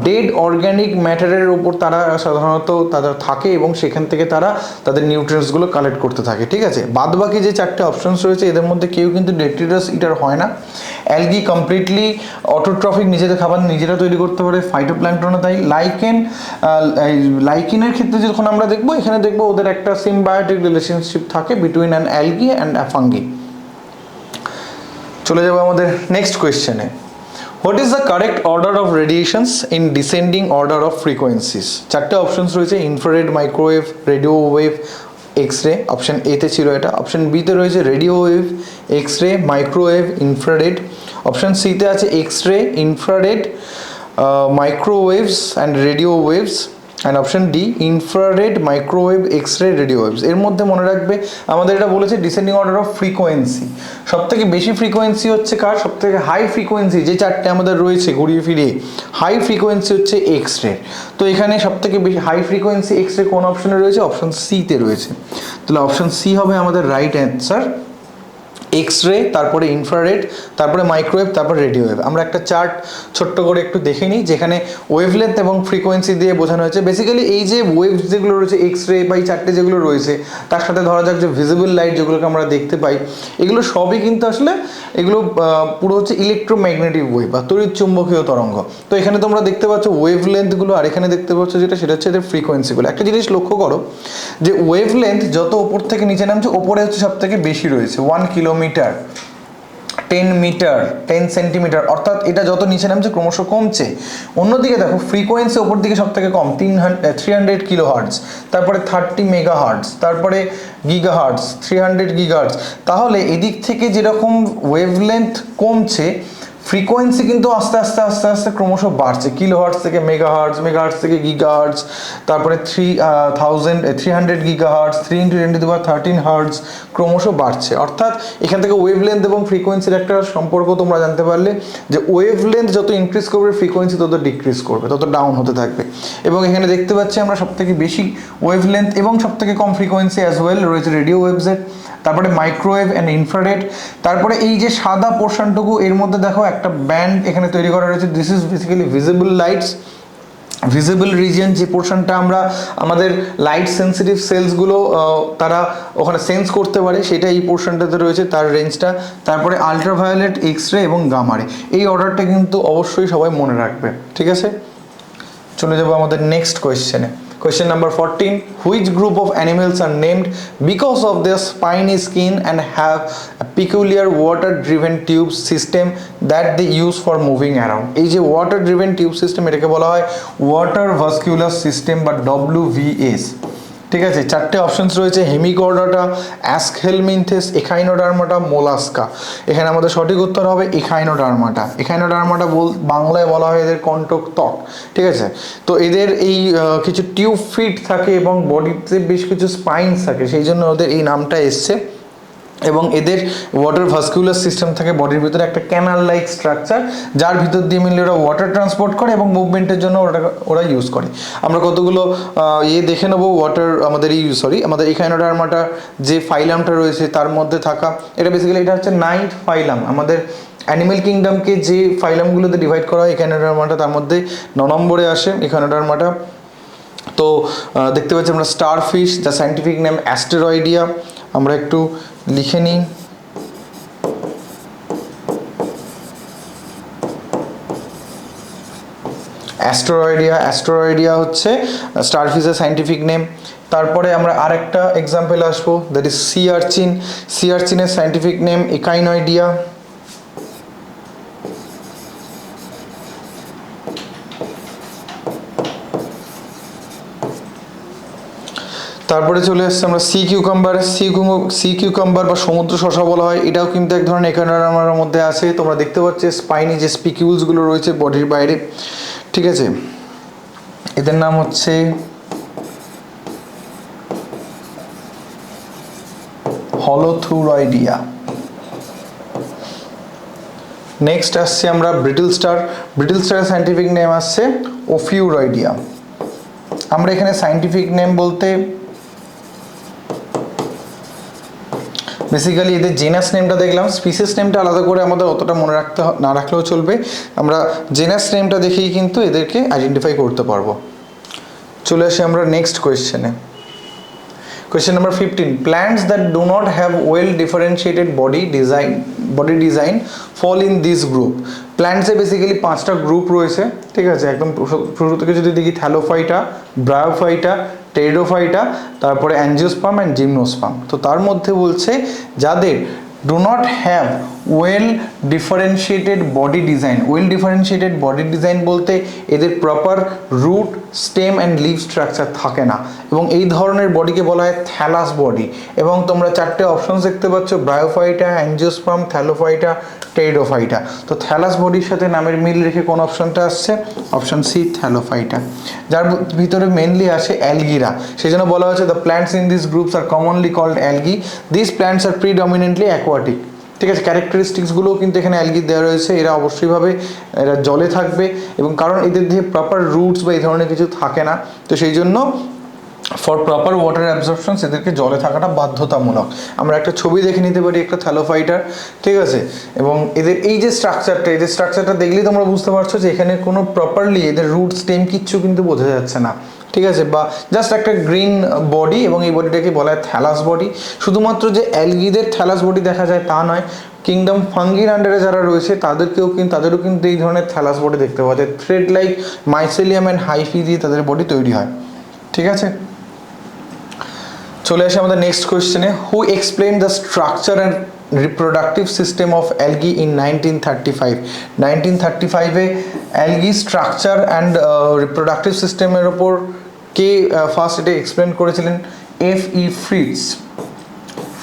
ডেড অর্গ্যানিক ম্যাটারের উপর তারা সাধারণত তাদের থাকে এবং সেখান থেকে তারা তাদের নিউট্রিয়েন্টসগুলো কালেক্ট করতে থাকে। ঠিক আছে, বাদ বাকি যে চারটে অপশনস রয়েছে এদের মধ্যে কেউ কিন্তু ডেট্রিটাস ইটার হয় না। অ্যালগি কমপ্লিটলি অটোট্রফিক, নিজেদের খাবার নিজেরা তৈরি করতে পারে, ফাইটোপ্ল্যাঙ্কটনও তাই। লাইকেনের ক্ষেত্রে যখন আমরা দেখবো, এখানে দেখবো ওদের একটা সিম্বায়োটিক রিলেশনশিপ থাকে between an algae and a fungi. চলে যাবো আমাদের নেক্সট কোয়েশ্চেনে, what is the correct order of radiations in descending order of frequencies? চারটে অপশনস রয়েছে, infrared, microwave, radio wave, X-ray. Option এতে ছিল এটা। অপশন বিতে রয়েছে radio wave, X-ray, microwave, infrared. Option সিতে আছে X-ray, infrared, microwaves and radio waves. And option D infrared, microwave, X-ray, radio waves. এর মধ্যে মনে রাখবে আমাদের এটা বলেছে ডিসেন্ডিং অর্ডার অফ ফ্রিকোয়েন্সি। সব থেকে বেশি ফ্রিকোয়েন্সি হচ্ছে কার? সব থেকে হাই ফ্রিকোয়েন্সি যে চারটে আমাদের রয়েছে ঘুরিয়ে ফিরিয়ে, হাই ফ্রিকোয়েন্সি হচ্ছে এক্সরে। তো এখানে সব থেকে বেশি হাই ফ্রিকোয়েন্সি এক্সরে কোন অপশনে রয়েছে? অপশন সিতে রয়েছে। তাহলে অপশন সি হবে আমাদের রাইট অ্যান্সার। এক্সরে, তারপরে ইনফ্রারেড, তারপরে মাইক্রোওয়েভ, তারপর রেডিও ওয়েভ। আমরা একটা চার্ট ছোট্ট করে একটু দেখে নিই, যেখানে ওয়েভলেন্থ এবং ফ্রিকোয়েন্সি দিয়ে বোঝানো হয়েছে। বেসিক্যালি এই যে ওয়েভস যেগুলো রয়েছে, এক্সরে বা এই চারটে যেগুলো রয়েছে, তার সাথে ধরা যাক যে ভিজিবল লাইট যেগুলোকে আমরা দেখতে পাই, এগুলো সবই কিন্তু আসলে এগুলো পুরো হচ্ছে ইলেকট্রোম্যাগনেটিক ওয়েভ বা তড়িৎ চুম্বকীয় তরঙ্গ। তো এখানে তোমরা দেখতে পাচ্ছ ওয়েভলেন্থগুলো, আর এখানে দেখতে পাচ্ছ সেটা হচ্ছে এদের ফ্রিকোয়েন্সিগুলো। একটা জিনিস লক্ষ্য করো যে ওয়েভলেন্থ যত ওপর থেকে নিচে নামছে, ওপরে হচ্ছে সব থেকে বেশি রয়েছে, 1 কিলোমিটার, 10 মিটার, 10 সেন্টিমিটার, অর্থাৎ এটা যত নিচে নামছে ক্রমশ কমছে। অন্যদিকে দেখো ফ্রিকোয়েন্সি ওপর দিকে সব থেকে কম, 300 কিলো হার্টস, তারপরে 30 মেগা হার্টস, তারপরে গিগা হার্টস, 300 গিগা হার্টস। তাহলে এদিক থেকে যেরকম ওয়েভলেন্থ কমছে, ফ্রিকোয়েন্সি কিন্তু আস্তে আস্তে আস্তে আস্তে ক্রমশ বাড়ছে, কিলো হার্টস থেকে মেগা হার্টস, মেগা হার্টস থেকে গিগা হার্টস, তারপরে 300 গিগা হার্টস, 3 × 10⁻13 হার্টস ক্রমশ বাড়ছে। অর্থাৎ এখান থেকে ওয়েভলেন্থ এবং ফ্রিকোয়েন্সির একটা সম্পর্ক তোমরা জানতে পারলে যে ওয়েভলেন্থ যত ইনক্রিজ করবে ফ্রিকোয়েন্সি তত ডিক্রিজ করবে, তত ডাউন হতে থাকবে। এবং এখানে দেখতে পাচ্ছি আমরা সবথেকে বেশি ওয়েভলেন্থ এবং সবথেকে কম ফ্রিকোয়েন্সি অ্যাজ ওয়েল রয়েছে রেডিও ওয়েভসের, তারপরে মাইক্রোওয়েভ অ্যান্ড ইনফ্রারেড। তারপরে এই যে সাদা পোর্শনটুকু, এর মধ্যে দেখো একটা ব্যান্ড এখানে তৈরি করা রয়েছে, this is basically visible lights. Visible region যে পোর্শনটা আমরা আমাদের লাইট সেন্সিটিভ সেলসগুলো তারা ওখানে সেন্স করতে পারে, সেটা এই পোর্শনটাতে রয়েছে, তার রেঞ্জটা। তারপরে আলট্রাভায়োলেট, এক্সরে এবং গামারে। এই অর্ডারটা কিন্তু অবশ্যই সবাই মনে রাখবে, ঠিক আছে? চলে যাবো আমাদের next কোয়েশ্চেনে। Question number 14, which group of animals are named because of their spiny skin and have a peculiar water driven tube system that they use for moving around? এই যে water driven tube system, এটাকে বলা হয় water vascular system বা WVS। ঠিক আছে, চারটে অপশনস রয়েছে, হেমিকর্ডাটা, অ্যাস্কহেলমিনথেস, এখাইনোডার্মাটা, মোলাস্কা। এখানে আমাদের সঠিক উত্তর হবে এখাইনোডার্মাটা। এখাইনোডার্মাটা বাংলায় বলা হয় এদের কণ্টক ত্বক। ঠিক আছে, তো এদের এই কিছু টিউব ফিট থাকে এবং বডিতে বেশ কিছু স্পাইনস থাকে, সেই জন্য ওদের এই নামটা এসছে। এবং এদের ওয়াটার ভাস্কুলার সিস্টেম থাকে বডির ভিতরে, একটা ক্যানাল লাইক স্ট্রাকচার, যার ভিতর দিয়ে মিললে ওরা ওয়াটার ট্রান্সপোর্ট করে এবং মুভমেন্টের জন্য ওরা ইউজ করে। আমরা কতগুলো দেখে নেবো ওয়াটার আমাদের আমাদের এখাইনোডার্মাটা যে ফাইলামটা রয়েছে তার মধ্যে থাকা, এটা বেসিক্যালি এটা হচ্ছে 9th ফাইলাম। আমাদের অ্যানিমেল কিংডমকে যে ফাইলামগুলোতে ডিভাইড করা হয় এখাইনোডার্মাটা তার মধ্যে 9 নম্বরে আসে এখাইনোডার্মাটা। তো দেখতে পাচ্ছি আমরা star fish, the scientific name Asteroidea. আমরা একটু লিখে নিই, অ্যাস্টেরয়েডিয়া হচ্ছে স্টারফিশের সাইন্টিফিক নেম। তারপরে আমরা আরেকটা এক্সাম্পল আসবো, দ্যাট ইজ সি আর্চিনের সাইন্টিফিক নেম একাইনয়েডিয়া। তারপরে চলে আসছে আমরা সি কিউকাম্বার বা সমুদ্র শসা বলা হয়, এটাও কিন্তু এক ধরনের একাইনোডার্মার মধ্যে আছে। তোমরা দেখতে পাচ্ছ স্পাইনি যে স্পিকিউলসগুলো রয়েছে বডির বাইরে, ঠিক আছে, এদের নাম হচ্ছে হলোথুরয়েডিয়া। নেক্সট আসছে আমরা ব্রিটল স্টারের সাইন্টিফিক নেম আসছে ওফিউরয়েডিয়া। আমরা এখানে সাইন্টিফিক নেম বলতে বেসিক্যালি এদের জেনাস নেমটা দেখলাম, স্পিসিস নেমটা আলাদা করে আমাদের অতটা মনে না রাখলেও চলবে, আমরা জেনাস নেমটা দেখেই কিন্তু এদেরকে আইডেন্টিফাই করতে পারবো। চলে আসি আমরা next কোয়েশ্চেনে। Question number 15. Plants that do not have well differentiated body design fall in this group. Plants A basically 5টা গ্রুপ রয়েছে, ঠিক আছে, একদম শুরু থেকে যদি দেখি থ্যালোফাইটা, ব্রায়োফাইটা, টেরিডোফাইটা, তারপরে অ্যাঞ্জিওস্পার্ম অ্যান্ড জিমনোস্পার্ম। তো তার মধ্যে বলছে যাদের do not have well differentiated body design বলতে এদের proper root, stem and leaf structure থাকে না, এবং এই ধরনের বডিকে বলা হয় থ্যালাস বডি। এবং তোমরা 4টে অপশনস দেখতে পাচ্ছ, ব্রায়োফাইটা, অ্যাঞ্জিওস্পার্ম, থ্যালোফাইটা, টেরিডোফাইটা। তো থ্যালাস বডির সাথে নামের মিল রেখে কোন অপশনটা আসছে? অপশন সি, থ্যালোফাইটা, যার ভিতরে মেনলি আসে অ্যালগিরা। সেই জন্য বলা হচ্ছে the plants in this groups are commonly called algae. This plants are predominantly aquatic, ঠিক আছে। ক্যারেক্টারিস্টিক্সগুলোও কিন্তু এখানে অ্যালগি দেওয়া রয়েছে, এরা অবশ্যইভাবে এরা জলে থাকবে, এবং কারণ এদের দিয়ে প্রপার রুটস বা এই ধরনের কিছু থাকে না, তো সেই জন্য ফর প্রপার ওয়াটার অ্যাবজর্পশন এদেরকে জলে থাকাটা বাধ্যতামূলক। আমরা একটা ছবি দেখে নিতে পারি একটা থ্যালোফাইটার, ঠিক আছে, এবং এদের এই যে স্ট্রাকচারটা দেখলেই তোমরা বুঝতে পারছো যে এখানে কোনো প্রপারলি এদের রুট স্টেম কিচ্ছু কিন্তু বোঝা যাচ্ছে না, ঠিক আছে, বা জাস্ট একটা গ্রিন বডি, এবং এই বডিটাকে বলা হয় থ্যালাস বডি। শুধুমাত্র যে অ্যালগিদের থ্যালাস বডি দেখা যায় তা নয়, কিংডম ফাঙ্গির আন্ডারে যারা রয়েছে তাদেরও কিন্তু এই ধরনের থ্যালাস বডি দেখতে পাওয়া যায়। Thread like mycelium and hyphae দিয়ে তাদের বডি তৈরি হয়, ঠিক আছে। চলে আসে আমাদের নেক্সট কোয়েশ্চেনে। Who explain the structure and reproductive system of algae in 1935? 1935-এ অ্যালগি স্ট্রাকচার অ্যান্ড রিপ্রোডাক্টিভ সিস্টেমের ওপর কে ফার্স্ট এটা এক্সপ্লেন করেছিলেন? F.E.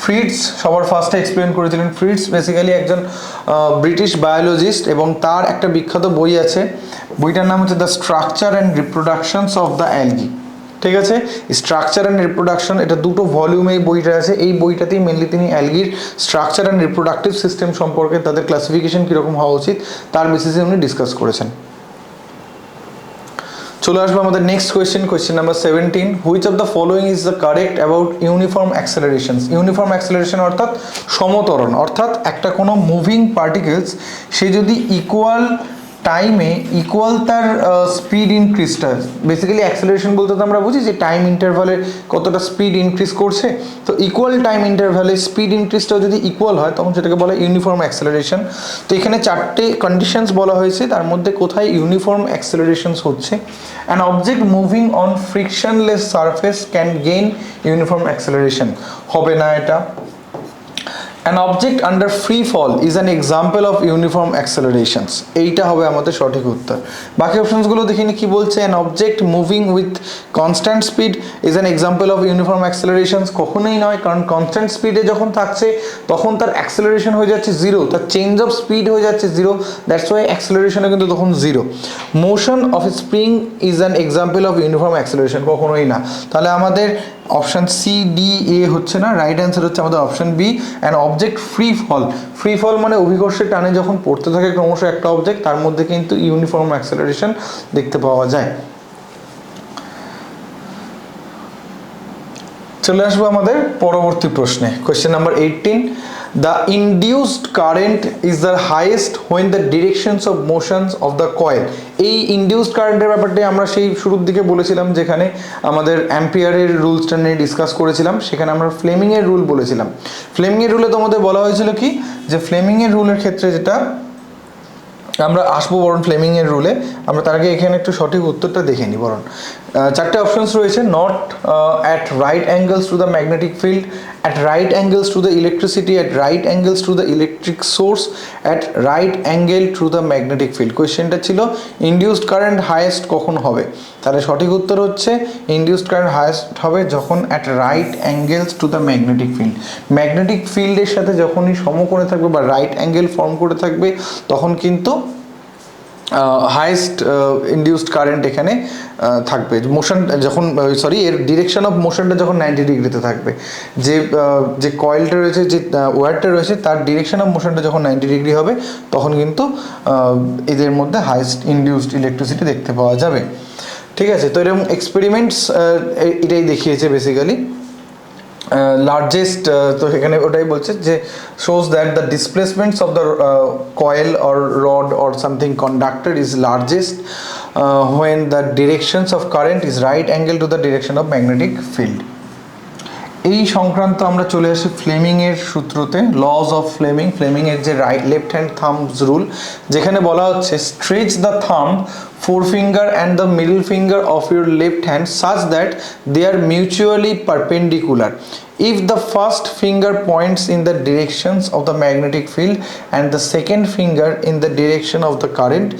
ফ্রিটস সবার ফার্স্টে এক্সপ্লেন করেছিলেন। ফ্রিটস বেসিক্যালি একজন ব্রিটিশ বায়োলজিস্ট, এবং তার একটা বিখ্যাত বই আছে, বইটার নাম হচ্ছে the structure and reproductions of the algae, ঠিক আছে। স্ট্রাকচার অ্যান্ড রিপ্রোডাকশন, এটা 2টো ভলিউমে এই বইটা আছে। এই বইটাতেই মেনলি তিনি অ্যালগির স্ট্রাকচার অ্যান্ড রিপ্রোডাক্টিভ সিস্টেম সম্পর্কে, তাদের ক্লাসিফিকেশন কীরকম হওয়া উচিত তার বেসিসে উনি ডিসকাস করেছেন। চলে আসবো আমাদের next question number 17। Which of the following is the correct about uniform accelerations? Uniform acceleration অর্থাৎ সমতরণ, অর্থাৎ একটা কোনো মুভিং পার্টিকেলস সে যদি ইকুয়াল টাইমে ইকুয়াল তার স্পিড ইনক্রিজটা, বেসিক্যালি অ্যাক্সেলারেশন বলতে তো আমরা বুঝি যে টাইম ইন্টারভালে কতটা স্পিড ইনক্রিজ করছে, তো ইকুয়াল টাইম ইন্টারভালে স্পিড ইনক্রিজটাও যদি ইকুয়াল হয় তখন সেটাকে বলা হয় ইউনিফর্ম অ্যাক্সেলারেশন। তো এখানে 4টে কন্ডিশনস বলা হয়েছে, তার মধ্যে কোথায় ইউনিফর্ম অ্যাক্সেলারেশনস হচ্ছে? An object moving on frictionless surface can gain uniform acceleration, হবে না এটা। An object under free fall is an example of uniform accelerations, এইটা হবে আমাদের সঠিক উত্তর। বাকি অপশনসগুলো দেখিনি কি বলছে। An object moving with constant speed is an example of uniform accelerations, কখনোই নয়, কারণ কনস্ট্যান্ট স্পিডে যখন থাকছে তখন তার অ্যাক্সেলারেশন হয়ে যাচ্ছে 0, তার চেঞ্জ অফ স্পিড হয়ে যাচ্ছে 0, দ্যাটস ওয়াই অ্যাক্সেলারেশনও কিন্তু তখন 0। Motion of spring is an example of uniform acceleration, কখনোই না। তাহলে আমাদের অপশন সি, ডি, এ হচ্ছে না, রাইট অ্যান্সার হচ্ছে আমাদের option B. And object free fall মানে অভিকর্ষের টানে যখন পড়তে থাকে ক্রমশ একটা অবজেক্ট, তার মধ্যে কিন্তু ইউনিফর্ম অ্যাক্সেলারেশন দেখতে পাওয়া যায়। চলে আসবো আমাদের পরবর্তী প্রশ্নে। Question number 18। The induced current is the highest when the directions of motions of the coil. এই ইনডিউসড কারেন্টের ব্যাপারটা আমরা সেই শুরুর দিকে বলেছিলাম, যেখানে আমাদের অ্যাম্পিয়ারের রুলসটা নিয়ে ডিসকাস করেছিলাম, সেখানে আমরা ফ্লেমিংয়ের রুল বলেছিলাম। ফ্লেমিংয়ের রুলে তোমাদের বলা হয়েছিল কি, যে ফ্লেমিংয়ের রুলের ক্ষেত্রে যেটা আমরা আসবো বরং ফ্লেমিং এর রুলে। আমরা তার আগে এখানে একটু সঠিক উত্তরটা দেখে নিই বরং। চারটে অপশনস রয়েছে, not at right angles to the magnetic field, at right angles to the electricity, at right angles to the electric source, at right angle to the magnetic field. কোয়েশ্চেনটা ছিল ইনডিউসড কারেন্ট হাইয়েস্ট কখন হবে, তাহলে সঠিক উত্তর হচ্ছে ইনডিউসড কারেন্ট হাইয়েস্ট হবে যখন at right angles to the magnetic field. Magnetic ফিল্ডের সাথে যখনই সমকোণে থাকবে বা রাইট অ্যাঙ্গেল ফর্ম করে থাকবে তখন কিন্তু হাইয়েস্ট ইনডিউসড কারেন্ট এখানে থাকবে। মোশন যখন এর ডিরেকশন অফ মোশনটা যখন 90 ডিগ্রিতে থাকবে, যে কয়েলটা রয়েছে, যে ওয়্যারটা রয়েছে তার ডিরেকশন অফ মোশনটা যখন 90 ডিগ্রি হবে তখন কিন্তু এদের মধ্যে হাইয়েস্ট ইনডিউসড ইলেকট্রিসিটি দেখতে পাওয়া যাবে। ঠিক আছে, তো এরকম এক্সপেরিমেন্টস এটাই দেখিয়েছে বেসিক্যালি। লার্জেস্ট তো এখানে ওটাই বলছে যে shows that the displacements of the coil or rod or something conductor is largest when the directions of current is right angle to the direction of magnetic field. এই সংক্রান্ত আমরা চলে আসি ফ্লেমিং এর সূত্রতে, লজ অফ ফ্লেমিং এর যে right left hand thumbs rule, যেখানে বলা হচ্ছে stretch the thumb forefinger and the middle finger of your left hand such that they are mutually perpendicular. If the first finger points in the directions of the magnetic field and the second finger in the direction of the current,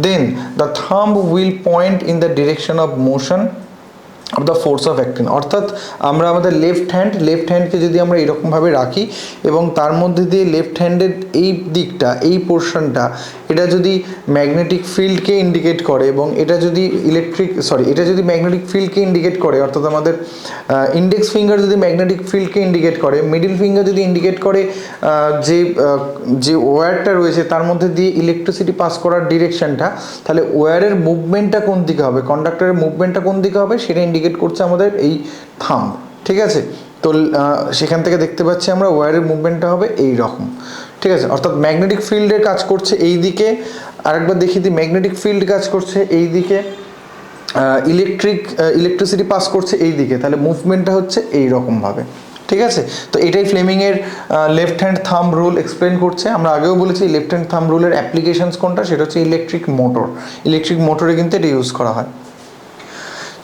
then the thumb will point in the direction of motion of the force of action. অর্থাৎ আমরা আমাদের লেফট হ্যান্ডকে যদি আমরা এরকমভাবে রাখি এবং তার মধ্যে দিয়ে লেফট হ্যান্ডের এই দিকটা, এই পোর্শনটা, এটা যদি ম্যাগনেটিক ফিল্ডকে ইন্ডিকেট করে এবং এটা যদি এটা যদি ম্যাগনেটিক ফিল্ডকে ইন্ডিকেট করে, অর্থাৎ আমাদের ইন্ডেক্স ফিঙ্গার যদি ম্যাগনেটিক ফিল্ডকে ইন্ডিকেট করে, মিডল ফিঙ্গার যদি ইন্ডিকেট করে যে ওয়্যারটা রয়েছে তার মধ্যে দিয়ে ইলেকট্রিসিটি পাস করার ডিরেকশনটা, তাহলে ওয়্যারের মুভমেন্টটা কোন দিকে হবে, কন্ডাক্টরের মুভমেন্টটা কোন দিকে হবে সেটা ইন্ডিকেট করছে আমাদের এই থাম্ব। ঠিক আছে, তো সেখান থেকে দেখতে পাচ্ছি আমরা ওয়্যারের মুভমেন্টটা হবে এই রকম। ঠিক আছে, অর্থাৎ ম্যাগনেটিক ফিল্ডের কাজ করছে এই দিকে, আরেকবার দেখিয়ে দিই, ম্যাগনেটিক ফিল্ড কাজ করছে এই দিকে, ইলেকট্রিসিটি পাস করছে এই দিকে, তাহলে মুভমেন্টটা হচ্ছে এই রকমভাবে। ঠিক আছে, তো এটাই ফ্লেমিংয়ের left hand thumb rule explain করছে। আমরা আগেও বলেছি লেফট হ্যান্ড থাম্ব রুলের অ্যাপ্লিকেশনস কোনটা, সেটা হচ্ছে ইলেকট্রিক মোটরে কিন্তু এটা ইউজ করা হয়।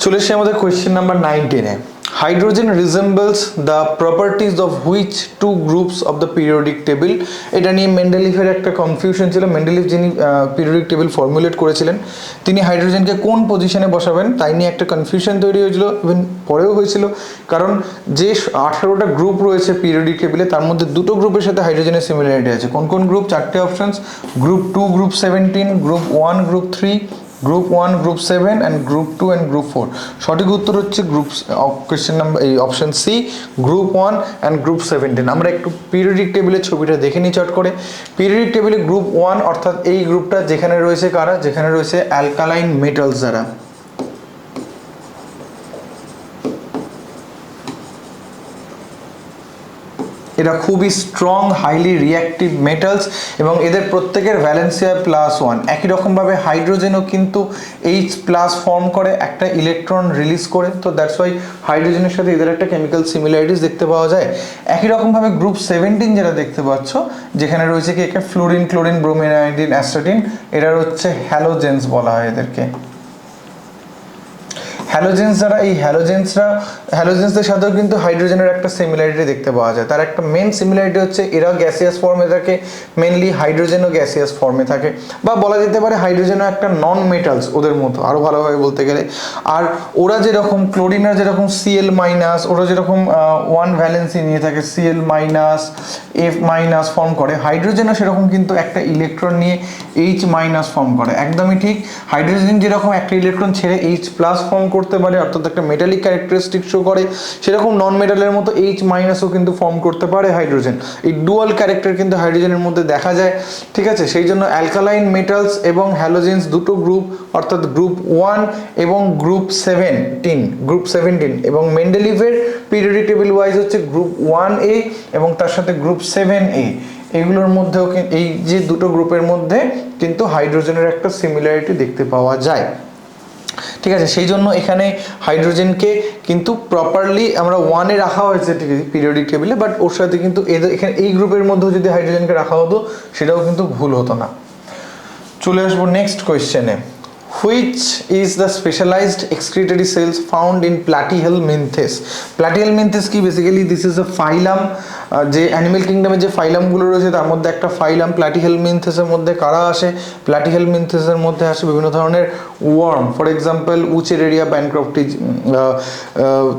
চলে এসে আমাদের কোয়েশ্চেন নাম্বার 9-10-এ। Hydrogen resembles the properties of which two groups of the periodic table. এটা নিয়ে মেন্ডেলিফের একটা কনফিউশন ছিল। মেন্ডেলিফ যিনি পিরিয়ডিক টেবিল ফর্মুলেট করেছিলেন, তিনি হাইড্রোজেনকে কোন পজিশনে বসাবেন তাই নিয়ে একটা কনফিউশন তৈরি হয়েছিল, ইভেন পরেও হয়েছিল। কারণ যে 18টা গ্রুপ রয়েছে পিরিয়ডিক টেবিলে তার মধ্যে দুটো গ্রুপের সাথে হাইড্রোজেনের সিমিলারিটি আছে। কোন কোন গ্রুপ? চারটে options, group 2 group 17, group 1 group 3, group 1 group 7 and group 2 and group 4। সঠিক উত্তর হচ্ছে কোয়েশ্চেন নাম্বার এই option C, group 1 and group 17। আমরা একটু পিরিয়ডিক টেবিলের ছবিটা দেখে নিই চট করে। পিরিয়ডিক টেবিলে গ্রুপ 1 অর্থাৎ এই গ্রুপটা, যেখানে রয়েছে কারা, যেখানে রয়েছে অ্যালকালাইন মেটালস যারা, এরা খুবই স্ট্রং হাইলি রিঅ্যাক্টিভ মেটালস এবং এদের প্রত্যেকের ভ্যালেন্সিয়া +1। একই রকমভাবে হাইড্রোজেনও কিন্তু H+ ফর্ম করে একটা ইলেকট্রন রিলিজ করে, তো দ্যাটস ওয়াই হাইড্রোজেনের সাথে এদের একটা কেমিক্যাল সিমিলারিটিস দেখতে পাওয়া যায়। একই রকমভাবে গ্রুপ 17 যেটা দেখতে পাচ্ছ, যেখানে রয়েছে কি একে fluorine, chlorine, bromine, iodine, astatine, এরা হচ্ছে হ্যালোজেন্স বলা হয় এদেরকে। হ্যালোজেন্স যারা, এই হ্যালোজেন্সদের সাথেও কিন্তু হাইড্রোজেনের একটা সিমিলারিটি দেখতে পাওয়া যায়। তার একটা মেন সিমিলারিটি হচ্ছে এরা গ্যাসিয়াস ফর্মে থাকে, মেনলি হাইড্রোজেনও গ্যাসিয়াস ফর্মে থাকে, বা বলা যেতে পারে হাইড্রোজেনও একটা নন মেটালস ওদের মতো, আরও ভালোভাবে বলতে গেলে। আর ওরা যেরকম ক্লোরিনরা যেরকম Cl-, ওরা যেরকম 1 ভ্যালেন্সি নিয়ে থাকে, Cl-, F- ফর্ম করে, হাইড্রোজেনও সেরকম কিন্তু একটা ইলেকট্রন নিয়ে H- ফর্ম করে। একদমই ঠিক, হাইড্রোজেন যেরকম একটা ইলেকট্রন ছেড়ে H+ ফর্ম করতে পারে, অর্থাৎ একটা মেটালিক ক্যারেক্টারিস্টিক শো করে, সেরকম নন মেটালের মতো H- কিন্তু ফর্ম করতে পারে হাইড্রোজেন। এই ডুয়াল ক্যারেক্টার কিন্তু হাইড্রোজেনের মধ্যে দেখা যায়। ঠিক আছে, সেই জন্য অ্যালকালাইন মেটালস এবং হ্যালোজেন্স দুটো গ্রুপ, অর্থাৎ গ্রুপ 1 এবং গ্রুপ 17 এবং মেন্ডেলিভের পিরিয়ডিক টেবিল ওয়াইজ হচ্ছে গ্রুপ 1A এবং তার সাথে গ্রুপ 7A। এগুলোর মধ্যেও এই যে দুটো গ্রুপের মধ্যে কিন্তু হাইড্রোজেনের একটা সিমিলারিটি দেখতে পাওয়া যায়। ঠিক আছে, সেই জন্য এখানে হাইড্রোজেনকে কিন্তু প্রপারলি আমরা 1-এ রাখা হয়েছে ঠিক আছে পিরিয়ডিক টেবিলে, বাট ওর সাথে কিন্তু এখানে এই গ্রুপের মধ্যেও যদি হাইড্রোজেনকে রাখা হতো সেটাও কিন্তু ভুল হতো না। চলে আসবো নেক্সট কোয়েশ্চেনে। Which is the specialised excretory cells found in Platyhelminthes? Platyhelminthes কি? Basically this is a phylum, যে অ্যানিমেল কিংডমে যে ফাইলামগুলো রয়েছে তার মধ্যে একটা ফাইলাম। প্ল্যাটিহেলমিনথেসের মধ্যে কারা আসে? প্ল্যাটিহেলমিনথেসের মধ্যে আসে বিভিন্ন ধরনের ওয়ার্ম, ফর এক্সাম্পল উচেরেরিয়া ব্যানক্রফটি,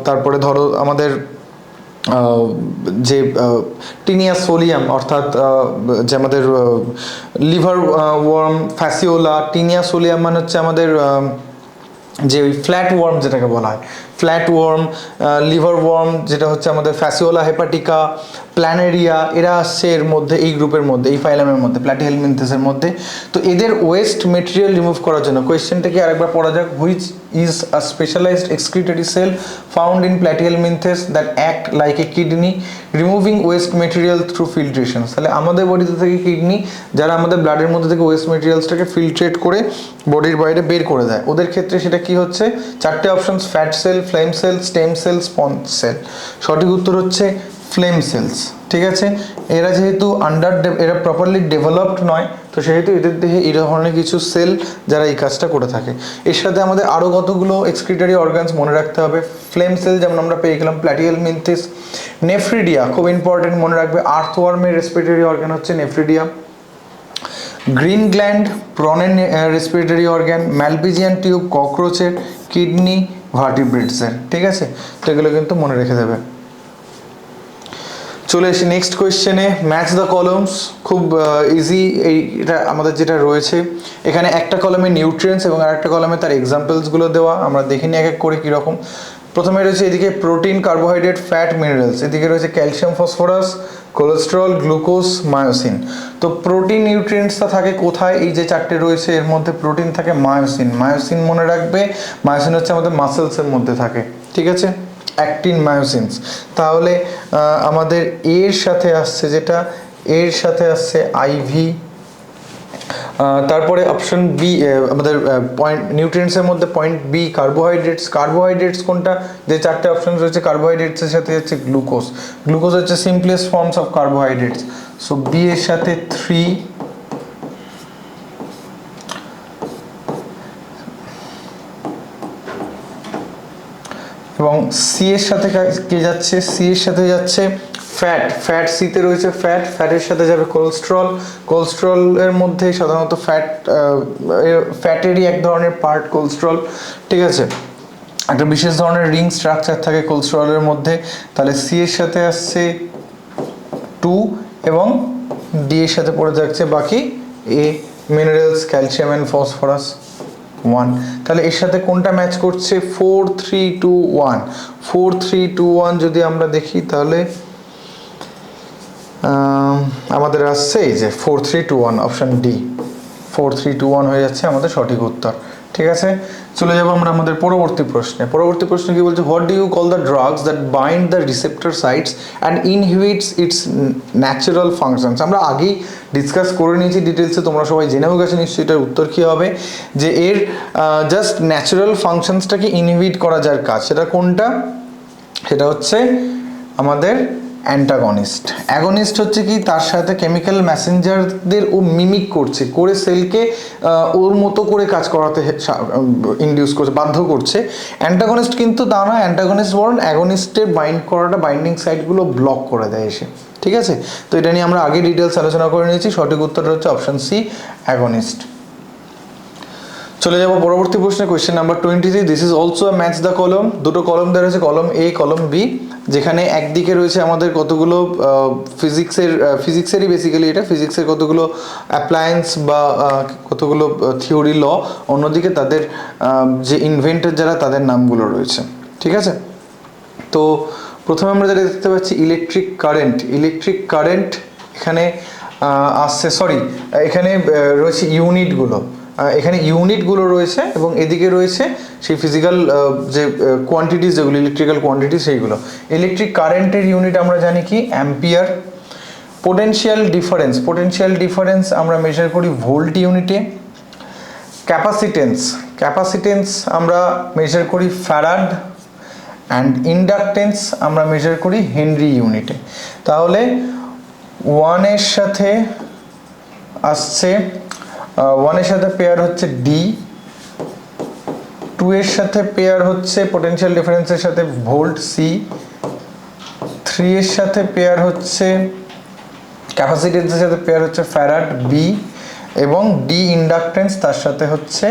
তারপরে ধরো আমাদের যে টিনিয়া সোলিয়াম, অর্থাৎ যে আমাদের লিভার ওয়ার্ম ফ্যাসিওলা। টিনিয়া সোলিয়াম মানে হচ্ছে আমাদের যে ওই ফ্ল্যাট ওয়ার্ম যেটাকে বলা হয়, ফ্ল্যাট ওয়ার্ম, লিভার ওয়ার্ম যেটা হচ্ছে আমাদের ফ্যাসিওলা হেপাটিকা, প্ল্যানেরিয়া, এরা আসছে এর মধ্যে, এই গ্রুপের মধ্যে, এই ফাইলামের মধ্যে, প্ল্যাটিহেলমিনথেসের মধ্যে। তো এদের ওয়েস্ট মেটেরিয়াল রিমুভ করার জন্য কোয়েশ্চেনটা কি আরেকবার পড়া যাক। Which is a specialised excretory cell found in Platyhelminthes that act like a kidney removing waste material through filtration? তাহলে আমাদের বডিতে থেকে কিডনি, যারা আমাদের ব্লাডের মধ্যে থেকে ওয়েস্ট মেটেরিয়ালসটাকে ফিল্ট্রেট করে বডির বাইরে বের করে দেয়, ওদের ক্ষেত্রে সেটা কি হচ্ছে? চারটে options, fat cell, flame cell, stem cell, sponge cell. সঠিক উত্তর হচ্ছে ফ্লেম সেলস। ঠিক আছে, এরা যেহেতু এরা প্রপারলি ডেভেলপড নয়, তো সেহেতু এদের দেহে এই ধরনের কিছু সেল যারা এই কাজটা করে থাকে। এর সাথে আমাদের আরও কতগুলো এক্সক্রিটরি অর্গানস মনে রাখতে হবে। ফ্লেম সেল যেমন আমরা পেয়ে গেলাম প্ল্যাটিহেলমিনথেস। নেফ্রিডিয়া খুব ইম্পর্টেন্ট, মনে রাখবে, আর্থওয়ার্মের রেসপিরেটরি অর্গান হচ্ছে নেফ্রিডিয়া। গ্রিন গ্ল্যান্ড প্রনের রেসপিরেটরি অর্গান, ম্যালপিজিয়ান টিউব ককরোচের, কিডনি ভার্টিব্রেটসের। ঠিক আছে, তো এগুলো কিন্তু মনে রেখে দেবে। চলে এসে নেক্সট কোয়েশ্চেনে, ম্যাচ দ্য কলমস। খুব ইজি, এইটা আমাদের যেটা রয়েছে এখানে একটা কলমে নিউট্রিয়েন্টস এবং আরেকটা কলমে তার এক্সাম্পলসগুলো দেওয়া। আমরা দেখিনি এক এক করে কীরকম। প্রথমে রয়েছে এদিকে প্রোটিন, কার্বোহাইড্রেট, ফ্যাট, মিনারেলস। এদিকে রয়েছে calcium, phosphorus, cholesterol, glucose, myosin. তো প্রোটিন নিউট্রিয়েন্টসটা থাকে কোথায়? এই যে চারটে রয়েছে এর মধ্যে প্রোটিন থাকে মায়োসিন। মায়োসিন মনে রাখবে, মায়োসিন হচ্ছে আমাদের মাসেলসের মধ্যে থাকে। ঠিক আছে, অ্যাক্টিন মায়োসিনস। তাহলে আমাদের এর সাথে আসছে যেটা, এর সাথে আসছে আইভি। তারপরে অপশন বি, আমাদের পয়েন্ট নিউট্রিয়েন্টসের মধ্যে পয়েন্ট বি কার্বোহাইড্রেটস। কার্বোহাইড্রেটস কোনটা? যে চারটে অপশন রয়েছে কার্বোহাইড্রেটসের সাথে হচ্ছে গ্লুকোজ। গ্লুকোজ হচ্ছে simplest forms of carbohydrates. So B এর সাথে 3, এবং সি এর সাথে কে যাচ্ছে? সি এর সাথে যাচ্ছে ফ্যাট। ফ্যাট সিতে রয়েছে ফ্যাট। ফ্যাটের সাথে যাবে কোলেস্টেরল। কোলেস্টেরলের মধ্যে সাধারণত ফ্যাটেরই এক ধরনের পার্ট কোলেস্টেরল। ঠিক আছে, একটা বিশেষ ধরনের রিং স্ট্রাকচার থাকে কোলেস্টেরলের মধ্যে। তাহলে সি এর সাথে আসছে 2 এবং ডি এর সাথে পড়ে যাচ্ছে বাকি এ, মিনারেলস, ক্যালসিয়াম অ্যান্ড ফসফরাস 1। তাহলে এর সাথে কোনটা ম্যাচ করছে? 4 3 2 1। 4 3 2 1 যদি আমরা দেখি তাহলে আমাদের আসছে এই যে 4 3 2 1, অপশন ডি 4 3 2 1 হয়ে যাচ্ছে আমাদের সঠিক উত্তর। ঠিক আছে, চলে যাবো আমরা আমাদের পরবর্তী প্রশ্নে। পরবর্তী প্রশ্ন কি বলছে? What do you call the drugs that bind the receptor sites and inhibits its natural functions? আমরা আগেই ডিসকাস করে নিয়েছি ডিটেলসে, তোমরা সবাই জেনেও গেছো নিশ্চয়ই এটার উত্তর কী হবে, যে এর জাস্ট ন্যাচারাল ফাংশনসটাকে ইনহিবিট করা যার কাজ, সেটা কোনটা? সেটা হচ্ছে আমাদের অ্যান্টাগনিস্ট। অ্যাগনিস্ট হচ্ছে কি? তার সাথে কেমিক্যাল মেসেঞ্জারদের ও মিমিক করছে, করে সেলকে ওর মতো করে কাজ করাতে ইনডিউস করছে, বাধ্য করছে। অ্যান্টাগনিস্ট কিন্তু তা না, অ্যান্টাগনিস্ট বরং অ্যাগনিস্টের বাইন্ড করাটা, বাইন্ডিং সাইটগুলো ব্লক করে দেয় এসে। ঠিক আছে, তো এটা নিয়ে আমরা আগে ডিটেলস আলোচনা করে নিয়েছি। সঠিক উত্তরটা হচ্ছে অপশন সি, অ্যাগনিস্ট। চলে যাবো পরবর্তী প্রশ্নে, question number 23। This is also a match the কলম। দুটো কলম দেওয়া রয়েছে, কলম এ, কলম বি, যেখানে একদিকে রয়েছে আমাদের কতগুলো ফিজিক্সেরই বেসিক্যালি এটা ফিজিক্সের কতগুলো অ্যাপ্লায়েন্স বা কতগুলো থিওরি ল, অন্যদিকে তাদের যে ইনভেন্টর যারা তাদের নামগুলো রয়েছে। ঠিক আছে, তো প্রথমে আমরা যেটা দেখতে পাচ্ছি ইলেকট্রিক কারেন্ট। ইলেকট্রিক কারেন্ট এখানে আসছে, এখানে রয়েছে ইউনিটগুলো, এখানে ইউনিটগুলো রয়েছে এবং এদিকে রয়েছে সেই ফিজিক্যাল যে কোয়ান্টিটিস, যেগুলো ইলেকট্রিক্যাল কোয়ান্টিটি, সেইগুলো। ইলেকট্রিক কারেন্টের ইউনিট আমরা জানি কি? অ্যাম্পিয়ার। পোটেনশিয়াল ডিফারেন্স আমরা মেজার করি ভোল্ট ইউনিটে। ক্যাপাসিটেন্স আমরা মেজার করি ফ্যারাড। অ্যান্ড ইন্ডাকটেন্স আমরা মেজার করি হেনরি ইউনিটে। তাহলে 1 এর সাথে আসছে 1 এর সাথে পেয়ার হচ্ছে ডি, 2 এর সাথে পেয়ার হচ্ছে পোটেনশিয়াল ডিফারেন্সের সাথে ভোল্ট সি, 3 এর সাথে পেয়ার হচ্ছে ক্যাপাসিটেন্সের সাথে পেয়ার হচ্ছে ফ্যারাড বি, এবং ডি ইন্ডাকটেন্স তার সাথে হচ্ছে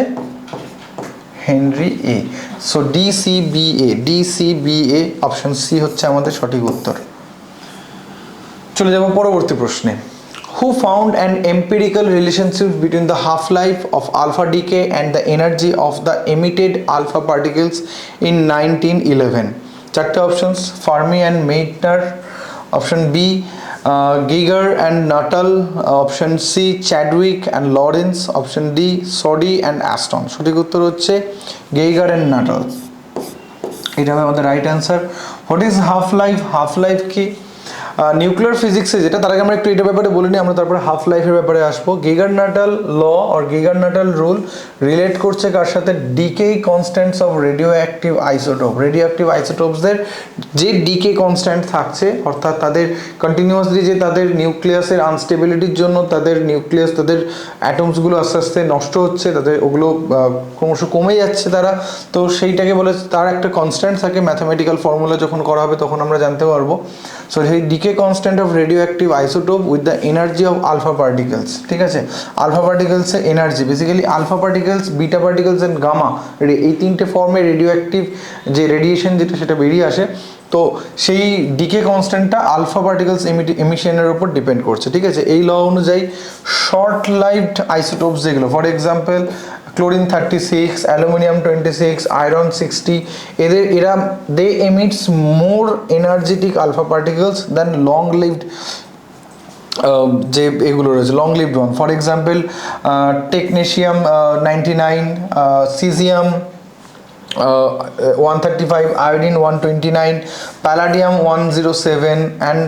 হেনরি এ। সো DCBA অপশন সি হচ্ছে আমাদের সঠিক উত্তর। চলে যাব পরবর্তী প্রশ্নে। Who found an empirical relationship between the half-life of alpha decay and the energy of the emitted alpha particles in 1911? চারটে options, Fermi and Meitner, option B Geiger and Nuttall, option C Chadwick and Lawrence, option D Soddy and Aston. সঠিক উত্তর হচ্ছে গেইগার অ্যান্ড নাটাল, এটা হবে আমাদের right answer. What is half life? Half life কি? নিউক্লিয়ার ফিজিক্সে যেটা, তার আগে আমরা একটু এটার ব্যাপারে বলে নিই, আমরা তারপরে হাফ লাইফের ব্যাপারে আসবো। গেইগার-নাটাল ল আর গেইগার-নাটাল রুল রিলেট করছে কার সাথে? Decay constants of radioactive isotope. Radioactive আইসোটোপসদের যে ডিকে কনস্ট্যান্ট থাকছে, অর্থাৎ তাদের কন্টিনিউয়াসলি যে তাদের নিউক্লিয়াসের আনস্টেবিলিটির জন্য তাদের নিউক্লিয়াস, তাদের অ্যাটমসগুলো আস্তে আস্তে নষ্ট হচ্ছে, তাদের ওগুলো ক্রমশ কমে যাচ্ছে তারা, তো সেইটাকে বলে তার একটা কনস্ট্যান্ট থাকে। ম্যাথামেটিক্যাল ফর্মুলা যখন করা হবে তখন আমরা জানতে পারবো। সো সেই decay constant of radioactive isotope with the energy of alpha particles, ঠিক আছে? আলফা পার্টিকেলসের energy, basically alpha particles, beta particles and gamma, এই তিনটে ফর্মে রেডিওঅ্যাক্টিভ যে রেডিয়েশন যেটা সেটা বেরিয়ে আসে। তো সেই ডিকে কনস্ট্যান্টটা আলফা পার্টিকেলস এমিশনের উপর ডিপেন্ড করছে, ঠিক আছে? এই ল অনুযায়ী শর্ট লাইভড আইসোটোপস যেগুলো, for example chlorine 36, aluminium 26, iron 60, এরা they emits more energetic alpha particles than long lived যে এগুলো রয়েছে, long lived one. For example technetium 99, caesium 135, iodine 129, palladium 107 and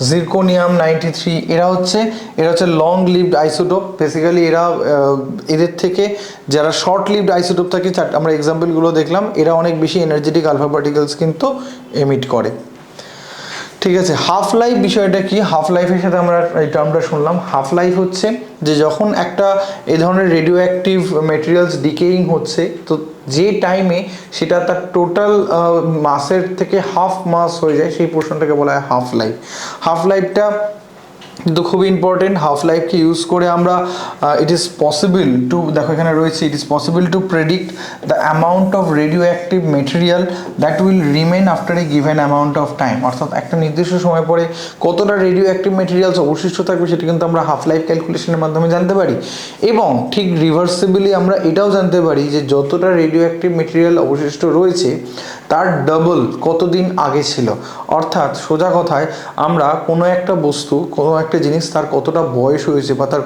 zirconium 93। এরা হচ্ছে লং লিভড আইসোটোপ। বেসিক্যালি এদের থেকে যারা শর্ট লিভড আইসোটোপ থাকে, আমরা এক্সাম্পলগুলো দেখলাম, এরা অনেক বেশি এনার্জেটিক আলফা পার্টিকেলস কিন্তু এমিট করে, ঠিক আছে? হাফ লাইফ বিষয়টা কি? হাফ লাইফের সাথে আমরা এই টার্মটা শুনলাম। হাফ লাইফ হচ্ছে যে যখন একটা এই ধরনের রেডিও অ্যাক্টিভ মেটেরিয়ালস ডিকেইং হচ্ছে, তো যে টাইমে সেটা তার টোটাল মাসের থেকে হাফ মাস হয়ে যায়, সেই পোর্শনটাকে বলা হয় হাফ লাইফ। হাফ লাইফটা কিন্তু খুব ইম্পর্টেন্ট। হাফ লাইফকে ইউজ করে আমরা ইট ইজ পসিবল টু, দেখো এখানে রয়েছে, it is possible to predict the amount of radio active material that will remain after a given amount of time. অর্থাৎ একটা নির্দিষ্ট সময় পরে কতটা রেডিও অ্যাক্টিভ মেটেরিয়ালস অবশিষ্ট থাকবে সেটা কিন্তু আমরা হাফ লাইফ ক্যালকুলেশনের মাধ্যমে জানতে পারি। এবং ঠিক রিভার্সিবলি আমরা এটাও জানতে পারি যে যতটা রেডিও অ্যাক্টিভ মেটেরিয়াল অবশিষ্ট রয়েছে তার ডাবল কতদিন আগে ছিল। অর্থাৎ সোজা কথায় আমরা কোনো একটা বস্তু, কোনো একটা জিনিস, তার কতটা বয়স হয়েছে বা তার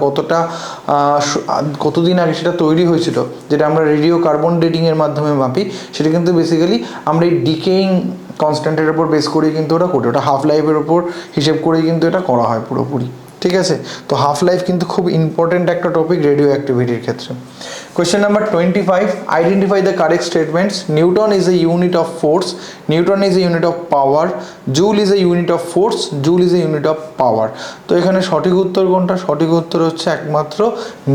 কতদিন আগে সেটা তৈরি হয়েছিল, যেটা আমরা রেডিও কার্বন ডেটিংয়ের মাধ্যমে মাপি, সেটা কিন্তু বেসিক্যালি আমরা এই ডিকেইং কনস্ট্যান্টের উপর বেস করেই কিন্তু ওটা করি, ওটা হাফ লাইফের উপর হিসেব করেই কিন্তু এটা করা হয় পুরোপুরি, ঠিক আছে? তো হাফ লাইফ কিন্তু খুব ইম্পর্টেন্ট একটা টপিক রেডিও অ্যাক্টিভিটির ক্ষেত্রে। Question number 25, identify the correct statements. Newton is a unit of force, Newton is a unit of power, joule is a unit of force, joule is a unit of power. তো এখানে সঠিক উত্তর কোনটা? সঠিক উত্তর হচ্ছে একমাত্র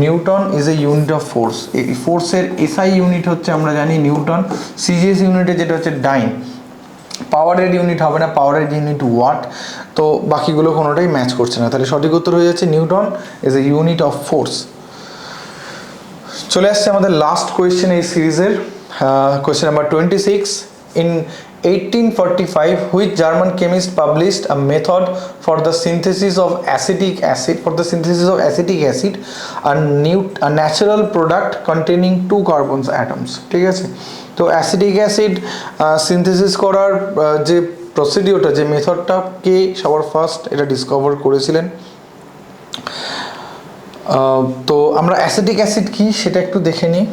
Newton is a unit of force. এই ফোর্সের এসআই ইউনিট হচ্ছে আমরা জানি নিউটন, সিজিএস ইউনিটে যেটা হচ্ছে ডাইন। পাওয়ারের ইউনিট হবে না, পাওয়ারের ইউনিট ওয়াট। তো বাকিগুলো কোনোটাই ম্যাচ করছে না, তাহলে সঠিক উত্তর হয়ে যাচ্ছে Newton is a unit of force. চলে আসছে আমাদের লাস্ট কোয়েশ্চেন এই সিরিজের, question number 26। In 1845, which German chemist published a method for the synthesis of acetic acid, a natural product containing 2 carbon atoms, ঠিক আছে? তো অ্যাসিটিক অ্যাসিড সিনথেসিস করার যে প্রসিডিওরটা, যে মেথডটা, কে সবার ফার্স্ট এটা ডিসকভার করেছিলেন? তো আমরা অ্যাসিটিক অ্যাসিড কি সেটা একটু দেখে নিই।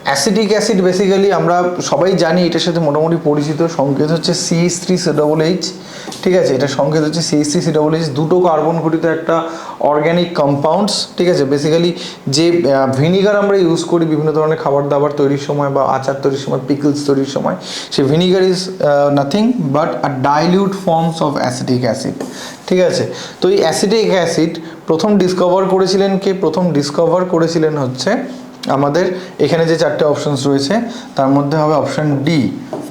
অ্যাসিটিক অ্যাসিড বেসিক্যালি আমরা সবাই জানি, এটার সাথে মোটামুটি পরিচিত, সংকেত হচ্ছে CH3COOH। ঠিক আছে, এটা সংকেত হচ্ছে CH3COOH, দুটো কার্বন ঘটিত একটা অর্গ্যানিক কম্পাউন্ডস। ঠিক আছে, বেসিক্যালি যে ভিনিগার আমরা ইউজ করি বিভিন্ন ধরনের খাবার দাবার তৈরির সময় বা আচার তৈরির সময়, পিকলস তৈরির সময়, সেই vinegar is nothing but a dilute forms of acetic acid. ঠিক আছে, তো এই অ্যাসিটিক অ্যাসিড প্রথম ডিসকভার করেছিলেন কে? প্রথম ডিসকভার করেছিলেন হচ্ছে আমাদের এখানে যে চারটে অপশনস রয়েছে তার মধ্যে হবে অপশন ডি,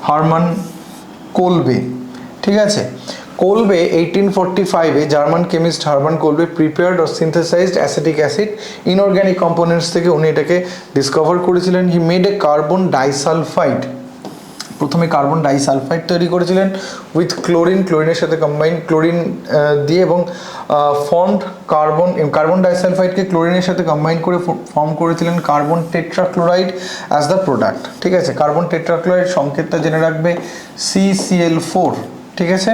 হারমান কোলবে। ঠিক আছে, কোলবে 1845-এ German chemist Hermann Kolbe prepared or synthesised acetic acid inorganic components থেকে উনি এটাকে ডিসকভার করেছিলেন। He made a carbon disulphide, প্রথমে কার্বন ডাইসালফাইড তৈরি করেছিলেন উইথ ক্লোরিনের সাথে কম্বাইন, ক্লোরিন দিয়ে, এবং ফর্মড কার্বন ডাইসালফাইডকে ক্লোরিনের সাথে কম্বাইন করে ফর্ম করেছিলেন carbon tetrachloride as the product. ঠিক আছে, কার্বন টেট্রাক্লোরাইড সংকেতটা জেনে রাখবে CCl4। ঠিক আছে,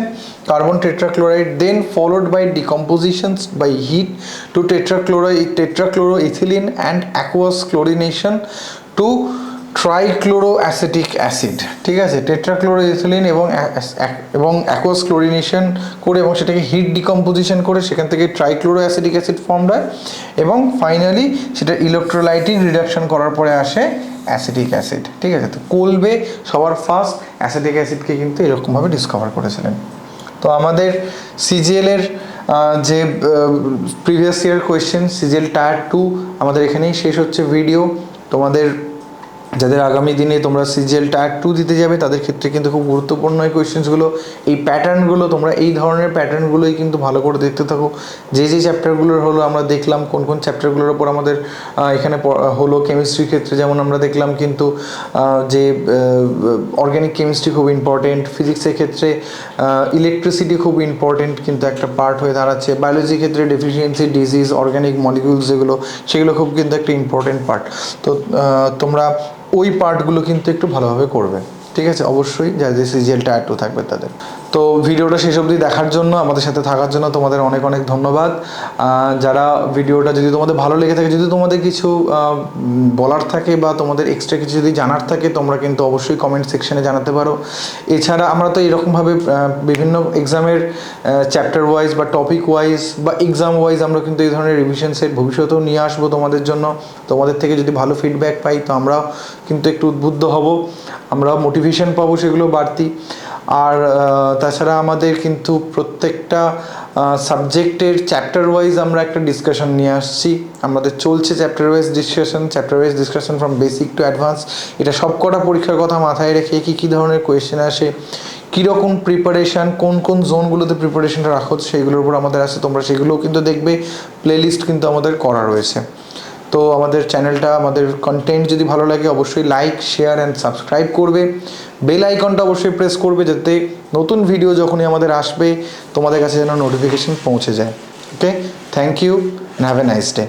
carbon tetrachloride then followed by decompositions by heat to tetrachloroethylene and aqueous chlorination to trichloroacetic acid. ঠিক আছে, টেট্রাক্লোরোইথিলিন এবং অ্যাকোয়াস ক্লোরিনেশন করে এবং সেটাকে হিট ডিকম্পোজিশন করে সেখান থেকে ট্রাইক্লোরোঅ্যাসিটিক অ্যাসিড ফর্ম হয়, এবং ফাইনালি সেটা ইলেকট্রোলাইটিক রিডাকশন করার পরে আসে অ্যাসিটিক অ্যাসিড। ঠিক আছে, তো কোলবে সবার ফার্স্ট অ্যাসিটিক অ্যাসিডকে কিন্তু এরকমভাবে ডিসকভার করেছিলেন। তো আমাদের সিজিএলের যে previous year question, CGL tyre 2 আমাদের এখানেই শেষ হচ্ছে ভিডিও। তোমাদের যাদের আগামী দিনে তোমরা সিজিএল টায়ার 2 দিতে যাবে তাদের ক্ষেত্রে কিন্তু খুব গুরুত্বপূর্ণ এই কোয়েশ্চেন্সগুলো, এই প্যাটার্নগুলো, তোমরা এই ধরনের প্যাটার্নগুলোই কিন্তু ভালো করে দেখতে থাকো। যে চ্যাপ্টারগুলোর হলো আমরা দেখলাম কোন কোন চ্যাপ্টারগুলোর ওপর আমাদের এখানে হলো। কেমিস্ট্রির ক্ষেত্রে যেমন আমরা দেখলাম কিন্তু যে অর্গ্যানিক কেমিস্ট্রি খুব ইম্পর্টেন্ট, ফিজিক্সের ক্ষেত্রে ইলেকট্রিসিটি খুব ইম্পর্টেন্ট কিন্তু একটা পার্ট হয়ে দাঁড়াচ্ছে, বায়োলজির ক্ষেত্রে ডেফিসিয়েন্সি, ডিজিজ, অর্গ্যানিক মলিকিউলস সেগুলো খুব কিন্তু একটা ইম্পর্টেন্ট পার্ট। তো তোমরা ওই পার্টগুলো কিন্তু একটু ভালোভাবে করবে। ঠিক আছে, অবশ্যই যাদের সিজিএল টায়ার 2 থাকবে তাদের। তো ভিডিওটা শেষ অবধি দেখার জন্য, আমাদের সাথে থাকার জন্য তোমাদের অনেক অনেক ধন্যবাদ। যারা ভিডিওটা যদি তোমাদের ভালো লেগে থাকে, যদি তোমাদের কিছু বলার থাকে বা তোমাদের এক্সট্রা কিছু যদি জানার থাকে, তোমরা কিন্তু অবশ্যই কমেন্ট সেকশনে জানাতে পারো। এছাড়া আমরা তো এরকমভাবে বিভিন্ন এক্সামের চ্যাপ্টার ওয়াইজ বা টপিক ওয়াইজ বা এক্সাম ওয়াইজ আমরা কিন্তু এই ধরনের রিভিশন সেট ভবিষ্যতেও নিয়ে আসবো তোমাদের জন্য। তোমাদের থেকে যদি ভালো ফিডব্যাক পাই তো আমরাও কিন্তু একটু উদ্বুদ্ধ হব, আমরাও মোটিভেশন পাবো সেগুলো বাড়তি। আর তাছাড়া আমাদের কিন্তু প্রত্যেকটা সাবজেক্টের চ্যাপ্টার ওয়াইজ আমরা একটা ডিসকাশন নিয়ে আসছি, আমাদের চলছে chapter wise discussion from basic to advance. এটা সব কটা পরীক্ষার কথা মাথায় রেখে কী ধরনের কোয়েশ্চেন আসে, কীরকম প্রিপারেশান, কোন কোন জোনগুলোতে প্রিপারেশনটা রাখো সেইগুলোর উপর আমাদের আছে, তোমরা সেগুলোও কিন্তু দেখবে। প্লেলিস্ট কিন্তু আমাদের করা রয়েছে। তো আমাদের চ্যানেলটা, আমাদের কন্টেন্ট যদি ভালো লাগে অবশ্যই লাইক, শেয়ার অ্যান্ড সাবস্ক্রাইব করবে। বেল আইকনটা অবশ্যই প্রেস করবে যাতে নতুন ভিডিও যখনই আমাদের আসবে তোমাদের কাছে যেন নোটিফিকেশন পৌঁছে যায়। Okay, thank you and have a nice day.